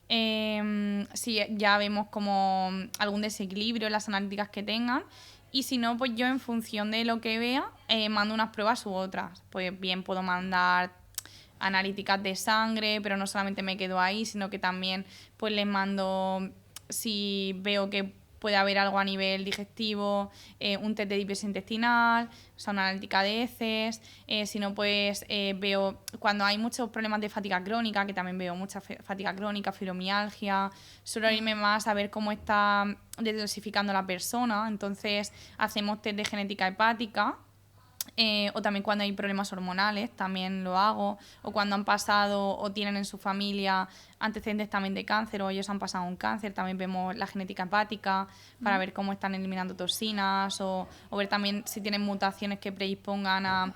A: si ya vemos como algún desequilibrio en las analíticas que tengan. Y si no, pues yo en función de lo que vea, mando unas pruebas u otras. Pues bien puedo mandar analíticas de sangre, pero no solamente me quedo ahí, sino que también pues les mando, si veo que puede haber algo a nivel digestivo, un test de disbiosis intestinal, o sea, una analítica de heces. Si no, pues veo cuando hay muchos problemas de fatiga crónica, que también veo mucha fatiga crónica, fibromialgia, suelo irme más a ver cómo está detoxificando la persona. Entonces hacemos test de genética hepática. O también cuando hay problemas hormonales, también lo hago, o cuando han pasado o tienen en su familia antecedentes también de cáncer, o ellos han pasado un cáncer, también vemos la genética hepática para ver cómo están eliminando toxinas, o ver también si tienen mutaciones que predispongan a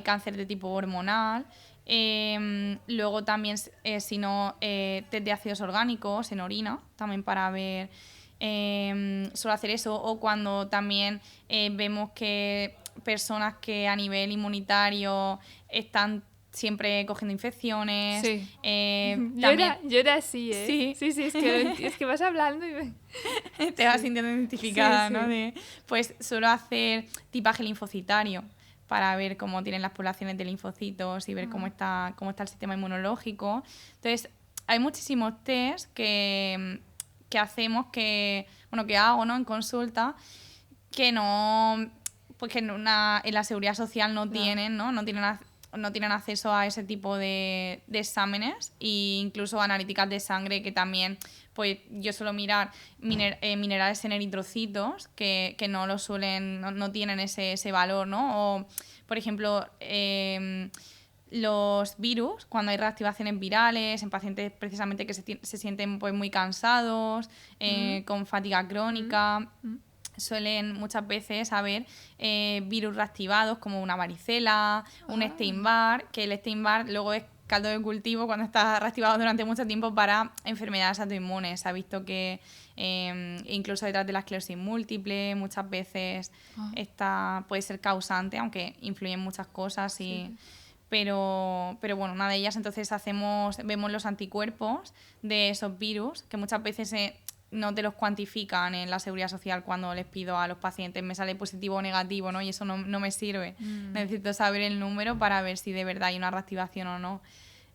A: cáncer de tipo hormonal. Luego también, si no, test de ácidos orgánicos en orina, también para ver, suelo hacer eso, o cuando también vemos que personas que a nivel inmunitario están siempre cogiendo infecciones.
B: Sí.
A: También,
B: yo era así, ¿eh?
A: Sí.
B: Sí, es que vas hablando y...
A: te vas sintiendo identificada,
B: Sí,
A: ¿no?
B: sí.
A: Pues suelo hacer tipaje linfocitario para ver cómo tienen las poblaciones de linfocitos y ver cómo está el sistema inmunológico. Entonces, hay muchísimos test que hacemos, que hago, ¿no? En consulta, que no... pues que en la seguridad social no tienen, ¿no? No tienen acceso a ese tipo de exámenes, e incluso analíticas de sangre, que también pues yo suelo mirar minerales en eritrocitos que no lo suelen, no tienen ese valor, ¿no? O, por ejemplo, los virus, cuando hay reactivaciones virales en pacientes precisamente que se sienten pues muy cansados, con fatiga crónica. Suelen muchas veces haber virus reactivados como una varicela, un Epstein-Barr, que el Epstein-Barr luego es caldo de cultivo cuando está reactivado durante mucho tiempo para enfermedades autoinmunes. Se ha visto que incluso detrás de la esclerosis múltiple muchas veces puede ser causante, aunque influyen muchas cosas. Pero bueno, una de ellas, entonces vemos los anticuerpos de esos virus, que muchas veces no te los cuantifican en la seguridad social cuando les pido a los pacientes, me sale positivo o negativo, ¿no? Y eso no me sirve. Necesito saber el número para ver si de verdad hay una reactivación o no.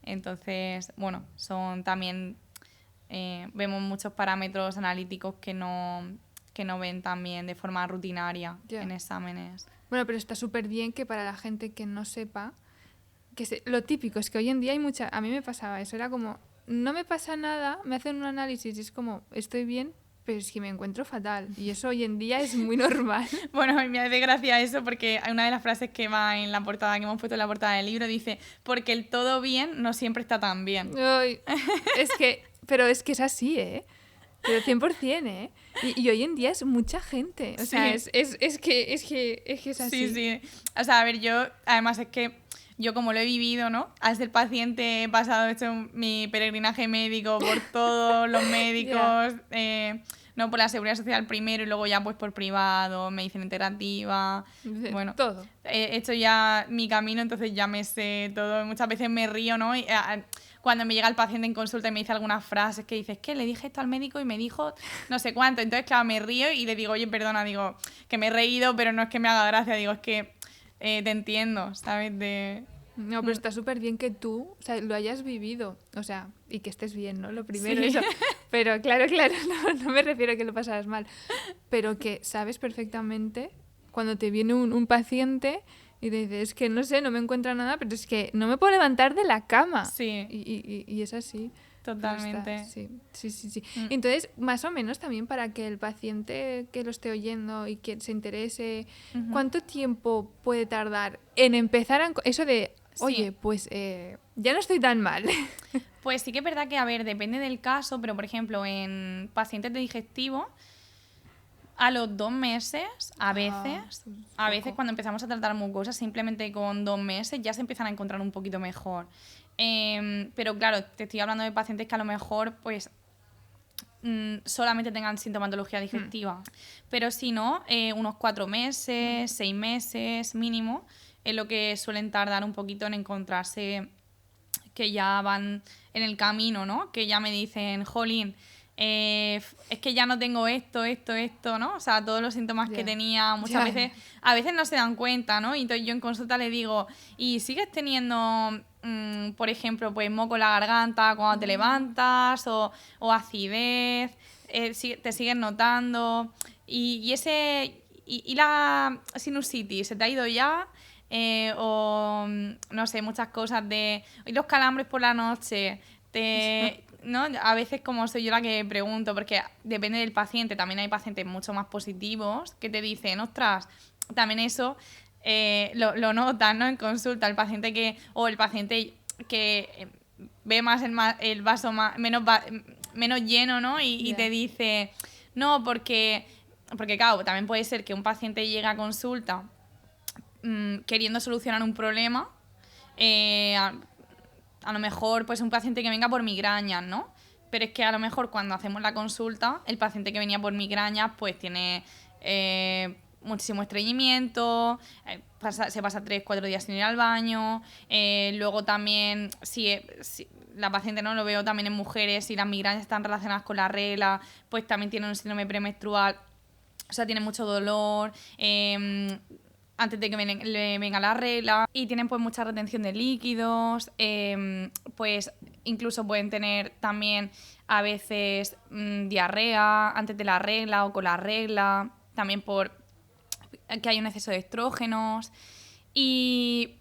A: Entonces, bueno, son también... vemos muchos parámetros analíticos que no ven también de forma rutinaria en exámenes.
B: Bueno, pero está súper bien que para la gente que no sepa, lo típico es que hoy en día hay mucha... A mí me pasaba eso, era como... No me pasa nada, me hacen un análisis y es como, estoy bien, pero es que me encuentro fatal. Y eso hoy en día es muy normal.
A: Bueno, me hace gracia eso porque una de las frases que va en la portada, que hemos puesto en la portada del libro, dice, porque el todo bien no siempre está tan bien.
B: Ay, pero es que es así, ¿eh? Pero 100%, ¿eh? Y hoy en día es mucha gente. O sea, es que es así.
A: Sí. O sea, a ver, además es que yo como lo he vivido, ¿no? Al ser paciente he hecho mi peregrinaje médico por todos los médicos, no por la seguridad social primero y luego ya pues por privado, medicina integrativa, bueno,
B: todo.
A: He hecho ya mi camino, entonces ya me sé todo. Muchas veces me río, ¿no? Y, cuando me llega el paciente en consulta y me dice algunas frases que dices, ¿qué? Le dije esto al médico y me dijo no sé cuánto. Entonces, claro, me río y le digo, oye, perdona, digo, que me he reído, pero no es que me haga gracia, digo, es que te entiendo, ¿sabes?
B: No, pero está súper bien que tú, o sea, lo hayas vivido, o sea, y que estés bien, ¿no? Lo primero, eso. Pero claro, no me refiero a que lo pasaras mal, pero que sabes perfectamente cuando te viene un paciente y te dice, es que no sé, no me encuentra nada, pero es que no me puedo levantar de la cama.
A: Sí.
B: Y es así.
A: Totalmente.
B: Sí. Entonces, más o menos también para que el paciente que lo esté oyendo y que se interese, ¿cuánto tiempo puede tardar en empezar eso de, oye, pues ya no estoy tan mal?
A: Pues sí que es verdad que, a ver, depende del caso, pero por ejemplo, en pacientes de digestivo, a los 2 meses, a veces cuando empezamos a tratar mucosas, simplemente con 2 meses ya se empiezan a encontrar un poquito mejor. Pero claro, te estoy hablando de pacientes que a lo mejor pues solamente tengan sintomatología digestiva. Pero si no, unos 4 meses, 6 meses mínimo, es lo que suelen tardar un poquito en encontrarse, que ya van en el camino, ¿no? Que ya me dicen, jolín, es que ya no tengo esto, ¿no? O sea, todos los síntomas que tenía muchas veces, a veces no se dan cuenta, ¿no? Y entonces yo en consulta le digo, ¿y sigues teniendo, por ejemplo, pues moco en la garganta cuando te levantas o acidez? ¿Te sigues notando? Y la sinusitis, ¿se te ha ido ya? O no sé, muchas cosas y los calambres por la noche, ¿no? A veces como soy yo la que pregunto, porque depende del paciente, también hay pacientes mucho más positivos que te dicen, ostras, también eso lo notan, ¿no? En consulta, el paciente que ve más el vaso menos lleno, ¿no? Y te dice, no, porque claro, también puede ser que un paciente llegue a consulta queriendo solucionar un problema, a lo mejor pues un paciente que venga por migrañas, ¿no? Pero es que a lo mejor cuando hacemos la consulta, el paciente que venía por migrañas pues tiene muchísimo estreñimiento, se pasa 3-4 días sin ir al baño, luego también si la paciente no lo veo también en mujeres, si las migrañas están relacionadas con la regla, pues también tiene un síndrome premenstrual, o sea, tiene mucho dolor, antes de que le venga la regla, y tienen pues mucha retención de líquidos, pues incluso pueden tener también a veces diarrea antes de la regla o con la regla, también por que hay un exceso de estrógenos, y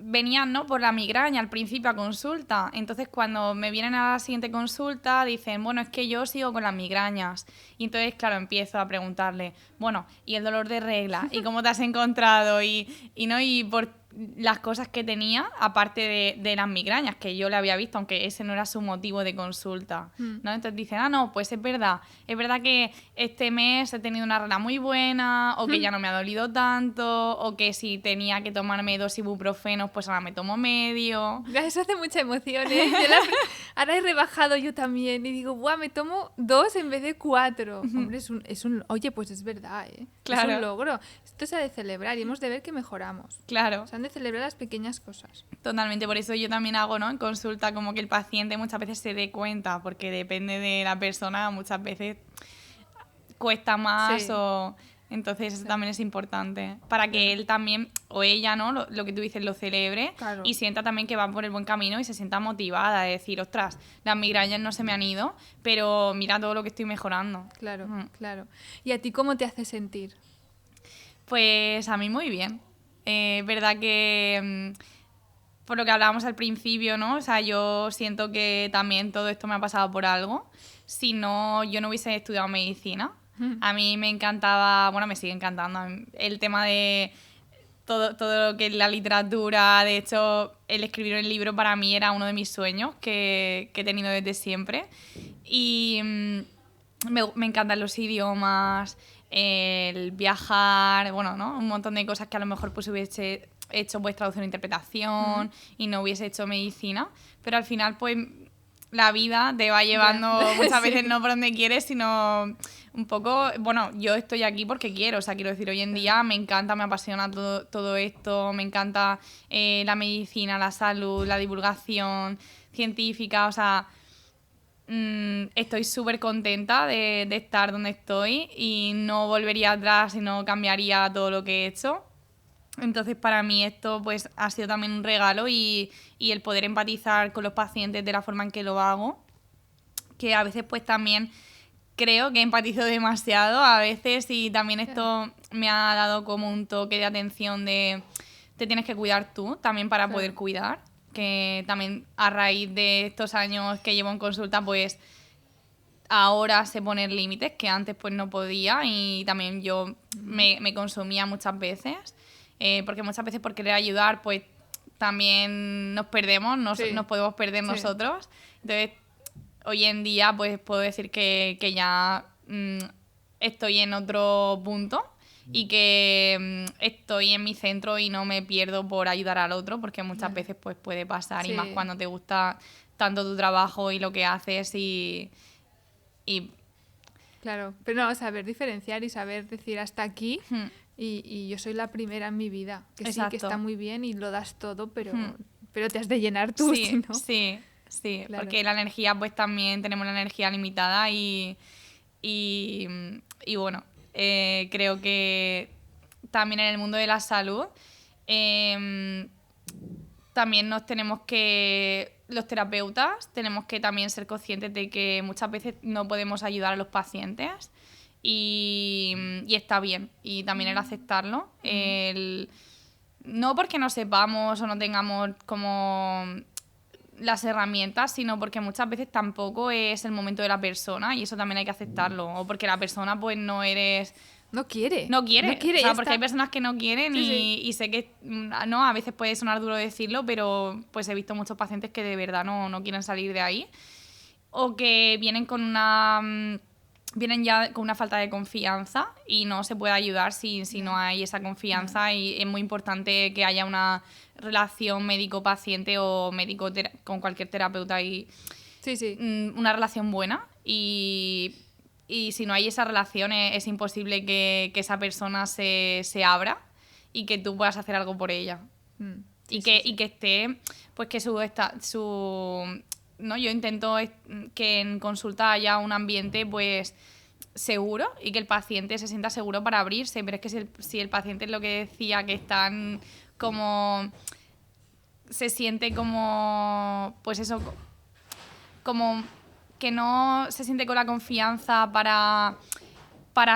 A: venían, ¿no?, por la migraña al principio a consulta. Entonces, cuando me vienen a la siguiente consulta, dicen, bueno, es que yo sigo con las migrañas. Y entonces, claro, empiezo a preguntarle, bueno, ¿y el dolor de regla? ¿Y cómo te has encontrado? Y por las cosas que tenía, aparte de las migrañas, que yo le había visto, aunque ese no era su motivo de consulta, ¿no? Entonces dicen, no, pues es verdad que este mes he tenido una regla muy buena, o que ya no me ha dolido tanto, o que si tenía que tomarme 2 ibuprofenos, pues ahora me tomo medio.
B: Eso hace mucha emoción, ¿eh? Ahora he rebajado yo también y digo, ¡buah! Me tomo 2 en vez de 4. Hombre, oye, pues es verdad, ¿eh?
A: Claro.
B: Es un logro. Esto se ha de celebrar y hemos de ver que mejoramos.
A: Claro.
B: Se han de celebrar las pequeñas cosas.
A: Totalmente, por eso yo también hago, ¿no?, en consulta como que el paciente muchas veces se dé cuenta, porque depende de la persona, muchas veces cuesta más,
B: Sí.
A: Entonces eso también es importante, para que él también, o ella, ¿no?, lo que tú dices, lo celebre,
B: claro,
A: y sienta también que va por el buen camino y se sienta motivada de decir, ostras, las migrañas no se me han ido, pero mira todo lo que estoy mejorando.
B: Claro, claro. ¿Y a ti cómo te hace sentir?
A: Pues a mí muy bien. Es verdad que por lo que hablábamos al principio, ¿no? O sea, yo siento que también todo esto me ha pasado por algo. Si no, yo no hubiese estudiado medicina. A mí me encantaba, bueno, me sigue encantando el tema de todo lo que es la literatura. De hecho, el escribir un libro para mí era uno de mis sueños que he tenido desde siempre. Y me encantan los idiomas, el viajar, bueno, ¿no?, un montón de cosas que a lo mejor pues hubiese hecho pues traducción e interpretación y no hubiese hecho medicina, pero al final pues la vida te va llevando muchas veces no por donde quieres, sino un poco, bueno, yo estoy aquí porque quiero, o sea, quiero decir, hoy en día me encanta, me apasiona todo esto, me encanta la medicina, la salud, la divulgación científica, o sea, estoy súper contenta de estar donde estoy y no volvería atrás y no cambiaría todo lo que he hecho. Entonces, para mí esto pues ha sido también un regalo y el poder empatizar con los pacientes de la forma en que lo hago, que a veces pues también creo que empatizo demasiado a veces, y también esto me ha dado como un toque de atención de te tienes que cuidar tú también para poder cuidar, que también a raíz de estos años que llevo en consulta pues ahora sé poner límites que antes pues no podía, y también yo me consumía muchas veces, porque muchas veces por querer ayudar pues también nos perdemos, nos podemos perder nosotros. Entonces hoy en día pues puedo decir que ya estoy en otro punto y que estoy en mi centro y no me pierdo por ayudar al otro, porque muchas veces pues puede pasar, y más cuando te gusta tanto tu trabajo y lo que haces y
B: Claro, pero no, saber diferenciar y saber decir hasta aquí y yo soy la primera en mi vida, que sí,
A: Exacto.
B: que está muy bien y lo das todo, pero te has de llenar tú,
A: Sí,
B: si no.
A: sí,
B: Claro.
A: porque la energía, pues también tenemos la energía limitada y, y bueno, creo que también en el mundo de la salud también los terapeutas tenemos que también ser conscientes de que muchas veces no podemos ayudar a los pacientes y está bien. Y también el aceptarlo. No porque no sepamos o no tengamos como las herramientas, sino porque muchas veces tampoco es el momento de la persona y eso también hay que aceptarlo. O porque la persona pues no eres...
B: No quiere.
A: No quiere, o
B: ya
A: sea, porque
B: está.
A: hay personas que no quieren
B: Sí.
A: y sé que no, a veces puede sonar duro decirlo, pero pues he visto muchos pacientes que de verdad no quieren salir de ahí o que vienen con vienen ya con una falta de confianza y no se puede ayudar si no hay esa confianza y es muy importante que haya una relación médico-paciente o médico con cualquier terapeuta y
B: Sí.
A: una relación buena y si no hay esa relación es imposible que esa persona se abra y que tú puedas hacer algo por ella. Y que esté, pues que ¿no? Yo intento que en consulta haya un ambiente pues seguro y que el paciente se sienta seguro para abrirse, pero es que si el paciente es lo que decía, que están como... se siente como... pues eso, como que no se siente con la confianza para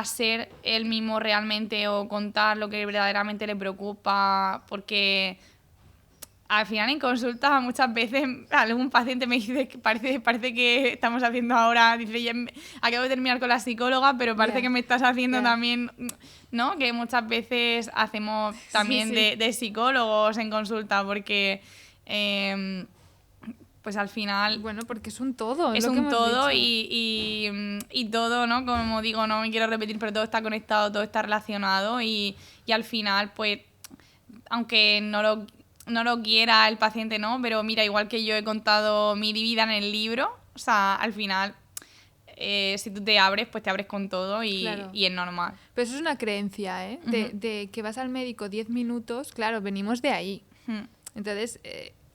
A: ser él mismo realmente o contar lo que verdaderamente le preocupa, porque al final en consulta muchas veces algún paciente me dice que parece que estamos haciendo ahora, dice, acabo de terminar con la psicóloga, pero parece que me estás haciendo también, ¿no? Que muchas veces hacemos también de psicólogos en consulta, porque pues al final...
B: Bueno, porque es un todo.
A: Es
B: lo que
A: un
B: hemos
A: todo
B: dicho.
A: y todo, ¿no? Como digo, no me quiero repetir, pero todo está conectado, todo está relacionado y al final, pues, aunque no lo quiera el paciente, ¿no? Pero mira, igual que yo he contado mi vida en el libro, o sea, al final, si tú te abres, pues te abres con todo y es normal.
B: Pero eso es una creencia, ¿eh? De que vas al médico 10 minutos, claro, venimos de ahí. Entonces,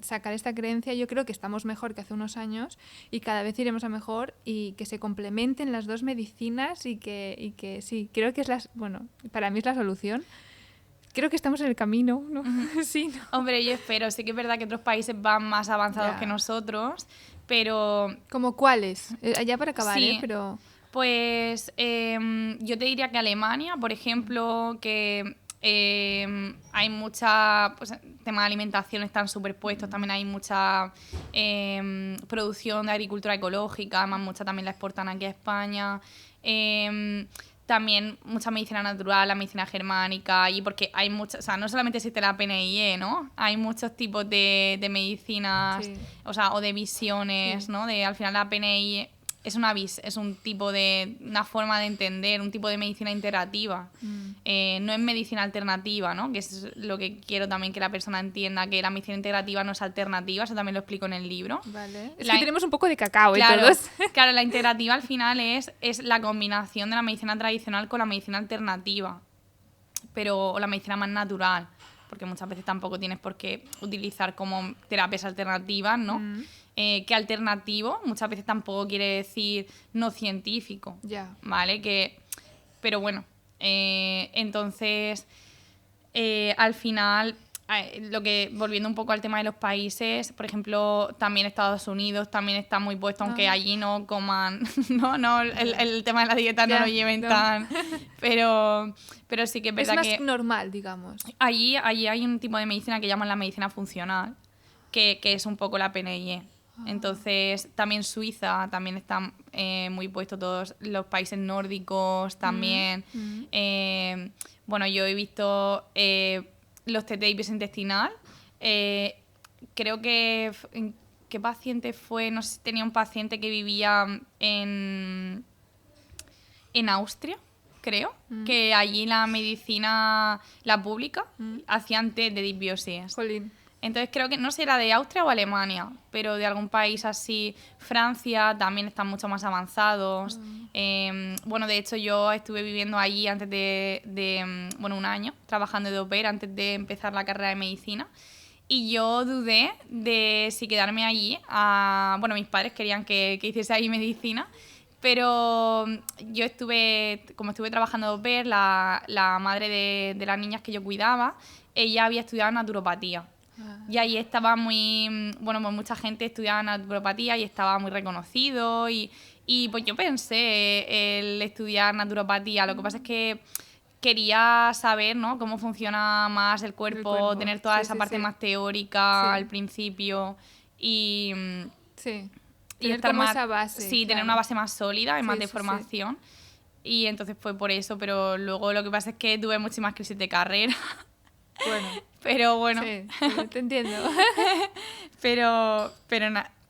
B: sacar esta creencia, yo creo que estamos mejor que hace unos años y cada vez iremos a mejor y que se complementen las dos medicinas y que sí, creo que bueno, para mí es la solución. Creo que estamos en el camino, ¿no? Sí, ¿no?
A: Hombre, yo espero. Sí que es verdad que otros países van más avanzados que nosotros, pero...
B: ¿Como cuáles? Ya para acabar,
A: sí,
B: pero...
A: Pues yo te diría que Alemania, por ejemplo, que hay mucha... Pues tema de alimentación están superpuestos, también hay mucha producción de agricultura ecológica, además mucha también la exportan aquí a España. También mucha medicina natural, la medicina germánica, y porque hay muchas, o sea, no solamente existe la PNIE, ¿no? Hay muchos tipos de medicinas, o sea, o de visiones, ¿no? Al final la PNIE es un tipo de, una forma de entender, un tipo de medicina integrativa. No es medicina alternativa, ¿no? Que es lo que quiero también que la persona entienda, que la medicina integrativa no es alternativa, eso también lo explico en el libro.
B: Vale. Es que tenemos un poco de cacao,
A: claro,
B: todos.
A: Claro, la integrativa al final es la combinación de la medicina tradicional con la medicina alternativa, o la medicina más natural, porque muchas veces tampoco tienes por qué utilizar como terapias alternativas, ¿no? Que alternativo muchas veces tampoco quiere decir no científico, ¿vale? Pero bueno, entonces al final volviendo un poco al tema de los países, por ejemplo, también Estados Unidos también está muy puesto, aunque allí no coman, el tema de la dieta no lo lleven tan, pero sí que es verdad que
B: es más normal, digamos.
A: Allí hay un tipo de medicina que llaman la medicina funcional, que es un poco la PNIE. Entonces, también Suiza, también están muy puestos todos los países nórdicos también. Bueno, yo he visto los test de hipertensión intestinal. Creo que... ¿Qué paciente fue? No sé si tenía un paciente que vivía en Austria, creo, que allí la medicina, la pública, hacían test de disbiosis.
B: Jolín.
A: Entonces creo que no sé si era de Austria o Alemania, pero de algún país así. Francia también están mucho más avanzados. Bueno, de hecho yo estuve viviendo allí antes bueno, un año, trabajando de au pair antes de empezar la carrera de medicina. Y yo dudé de si quedarme allí. Bueno, mis padres querían que hiciese ahí medicina, pero como estuve trabajando de au pair, la madre de las niñas que yo cuidaba, ella había estudiado naturopatía. Y ahí estaba bueno, pues mucha gente estudiaba naturopatía y estaba muy reconocido y pues yo pensé el estudiar naturopatía. Lo que pasa es que quería saber, ¿no?, cómo funciona más el cuerpo, tener toda esa parte más teórica al principio y
B: tener
A: estar
B: como
A: más,
B: esa base.
A: Sí, tener una base más sólida y más de formación. Y entonces fue por eso, pero luego lo que pasa es que tuve muchísimas crisis de carrera.
B: Bueno.
A: Pero bueno.
B: Sí, te entiendo.
A: pero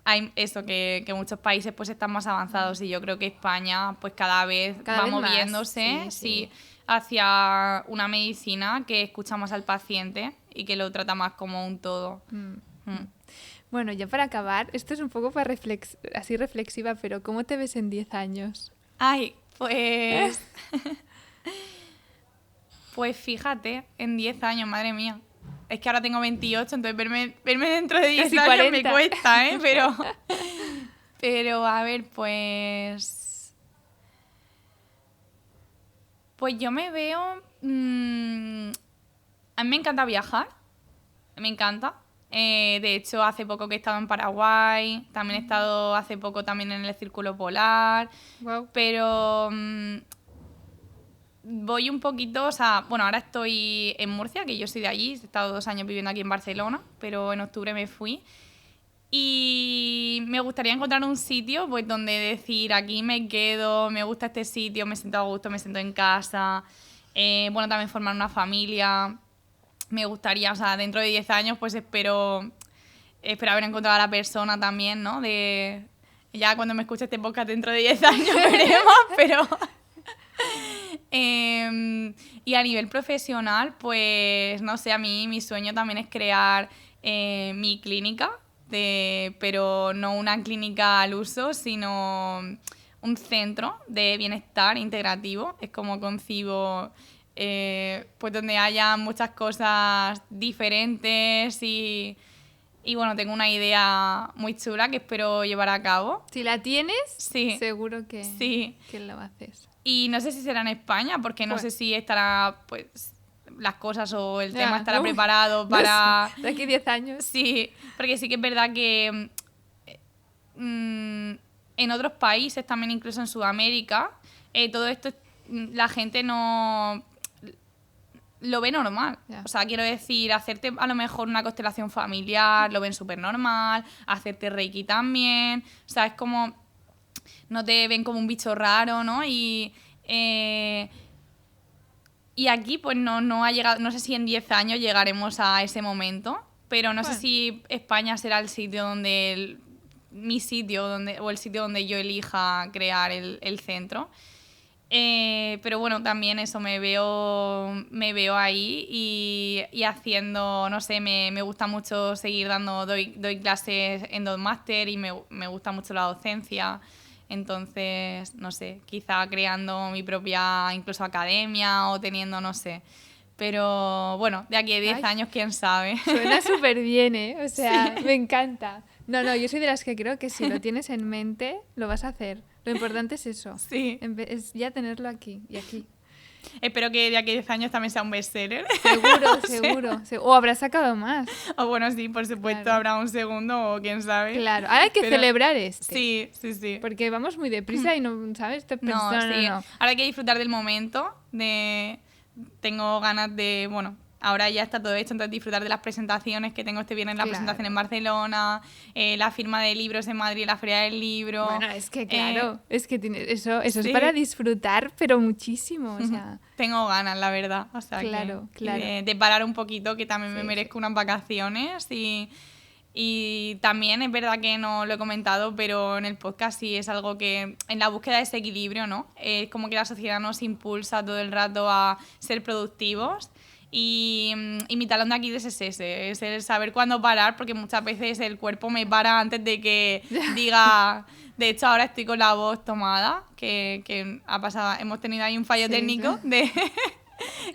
A: hay eso, que muchos países pues están más avanzados y yo creo que España pues cada vez va moviéndose hacia una medicina que escucha más al paciente y que lo trata más como un todo.
B: Bueno, ya para acabar, esto es un poco así reflexiva, pero ¿cómo te ves en 10 años?
A: Ay, pues... Pues fíjate, en 10 años, madre mía. Es que ahora tengo 28, entonces verme dentro de 10
B: Casi
A: años
B: 40.
A: me cuesta, ¿eh? Pero a ver, pues... Pues yo me veo... a mí me encanta viajar. Me encanta. De hecho, hace poco que he estado en Paraguay. También he estado hace poco también en el Círculo Polar.
B: Wow.
A: Pero... voy un poquito, o sea, bueno, ahora estoy en Murcia, que yo soy de allí, he estado 2 años viviendo aquí en Barcelona, pero en octubre me fui. Y me gustaría encontrar un sitio pues donde decir, aquí me quedo, me gusta este sitio, me siento a gusto, me siento en casa. Bueno, también formar una familia. Me gustaría, o sea, dentro de 10 años pues espero haber encontrado a la persona también, ¿no? Ya cuando me escuche este podcast dentro de 10 años veremos, pero... Y a nivel profesional, pues no sé, a mí mi sueño también es crear mi clínica, pero no una clínica al uso, sino un centro de bienestar integrativo. Es como concibo, pues donde haya muchas cosas diferentes y bueno, tengo una idea muy chula que espero llevar a cabo.
B: Si la tienes,
A: sí,
B: seguro que lo haces.
A: Y no sé si será en España, porque no sé si estará, pues, las cosas o el tema estará preparado para...
B: De aquí 10 años.
A: Sí, porque sí que es verdad que en otros países, también incluso en Sudamérica, todo esto la gente no lo ve normal. O sea, quiero decir, hacerte a lo mejor una constelación familiar, lo ven súper normal, hacerte Reiki también. O sea, es como... no te ven como un bicho raro, ¿no? Y aquí pues no ha llegado, no sé si en 10 años llegaremos a ese momento, pero no sé si España será el sitio donde mi sitio o el sitio donde yo elija crear el centro. Pero bueno, también eso, me veo ahí y haciendo, no sé, me gusta mucho seguir doy clases en Dotmaster y me gusta mucho la docencia. Entonces, no sé, quizá creando mi propia incluso academia o teniendo, no sé. Pero bueno, de aquí a 10 años, quién sabe.
B: Suena súper bien, ¿eh? O sea, me encanta. No, yo soy de las que creo que si lo tienes en mente, lo vas a hacer. Lo importante es eso.
A: Sí.
B: Es ya tenerlo aquí y aquí.
A: Espero que de aquí a 10 años también sea un bestseller.
B: Seguro. O habrás sacado más.
A: O bueno, sí, por supuesto, habrá un segundo o quién sabe.
B: Claro, ahora hay que celebrar este.
A: Sí.
B: Porque vamos muy deprisa y no, ¿sabes?
A: No. Ahora hay que disfrutar del momento. Tengo ganas de, bueno... Ahora ya está todo hecho, entonces disfrutar de las presentaciones que tengo este viernes, la presentación en Barcelona, la firma de libros en Madrid, la Feria del Libro.
B: Bueno, es que claro, es que eso es para disfrutar, pero muchísimo, o sea...
A: Tengo ganas, la verdad, o sea,
B: claro.
A: De parar un poquito, que también me merezco unas vacaciones y también es verdad que no lo he comentado, pero en el podcast sí es algo que en la búsqueda de ese equilibrio, ¿no? Es como que la sociedad nos impulsa todo el rato a ser productivos. Y mi talón de Aquiles es ese, es el saber cuándo parar, porque muchas veces el cuerpo me para antes de que diga... De hecho, ahora estoy con la voz tomada, que ha pasado, hemos tenido ahí un fallo técnico de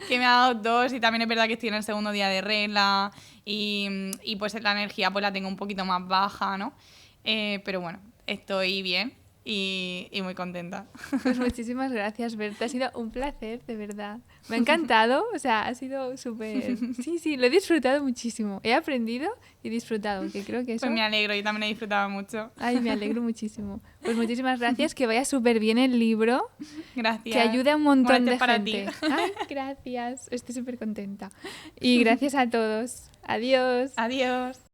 A: que me ha dado tos, y también es verdad que estoy en el segundo día de regla y pues la energía pues la tengo un poquito más baja, ¿no? Pero bueno, estoy bien y muy contenta.
B: Pues muchísimas gracias, Berta. Ha sido un placer, de verdad. Me ha encantado, o sea, ha sido súper... Sí, lo he disfrutado muchísimo. He aprendido y disfrutado, que creo que eso...
A: Pues me alegro, yo también he disfrutado mucho.
B: Ay, me alegro muchísimo. Pues muchísimas gracias, que vaya súper bien el libro.
A: Gracias.
B: Que ayude a un montón de
A: para
B: gente.
A: ti.
B: Ay, gracias. Estoy súper contenta. Y gracias a todos. Adiós.
A: Adiós.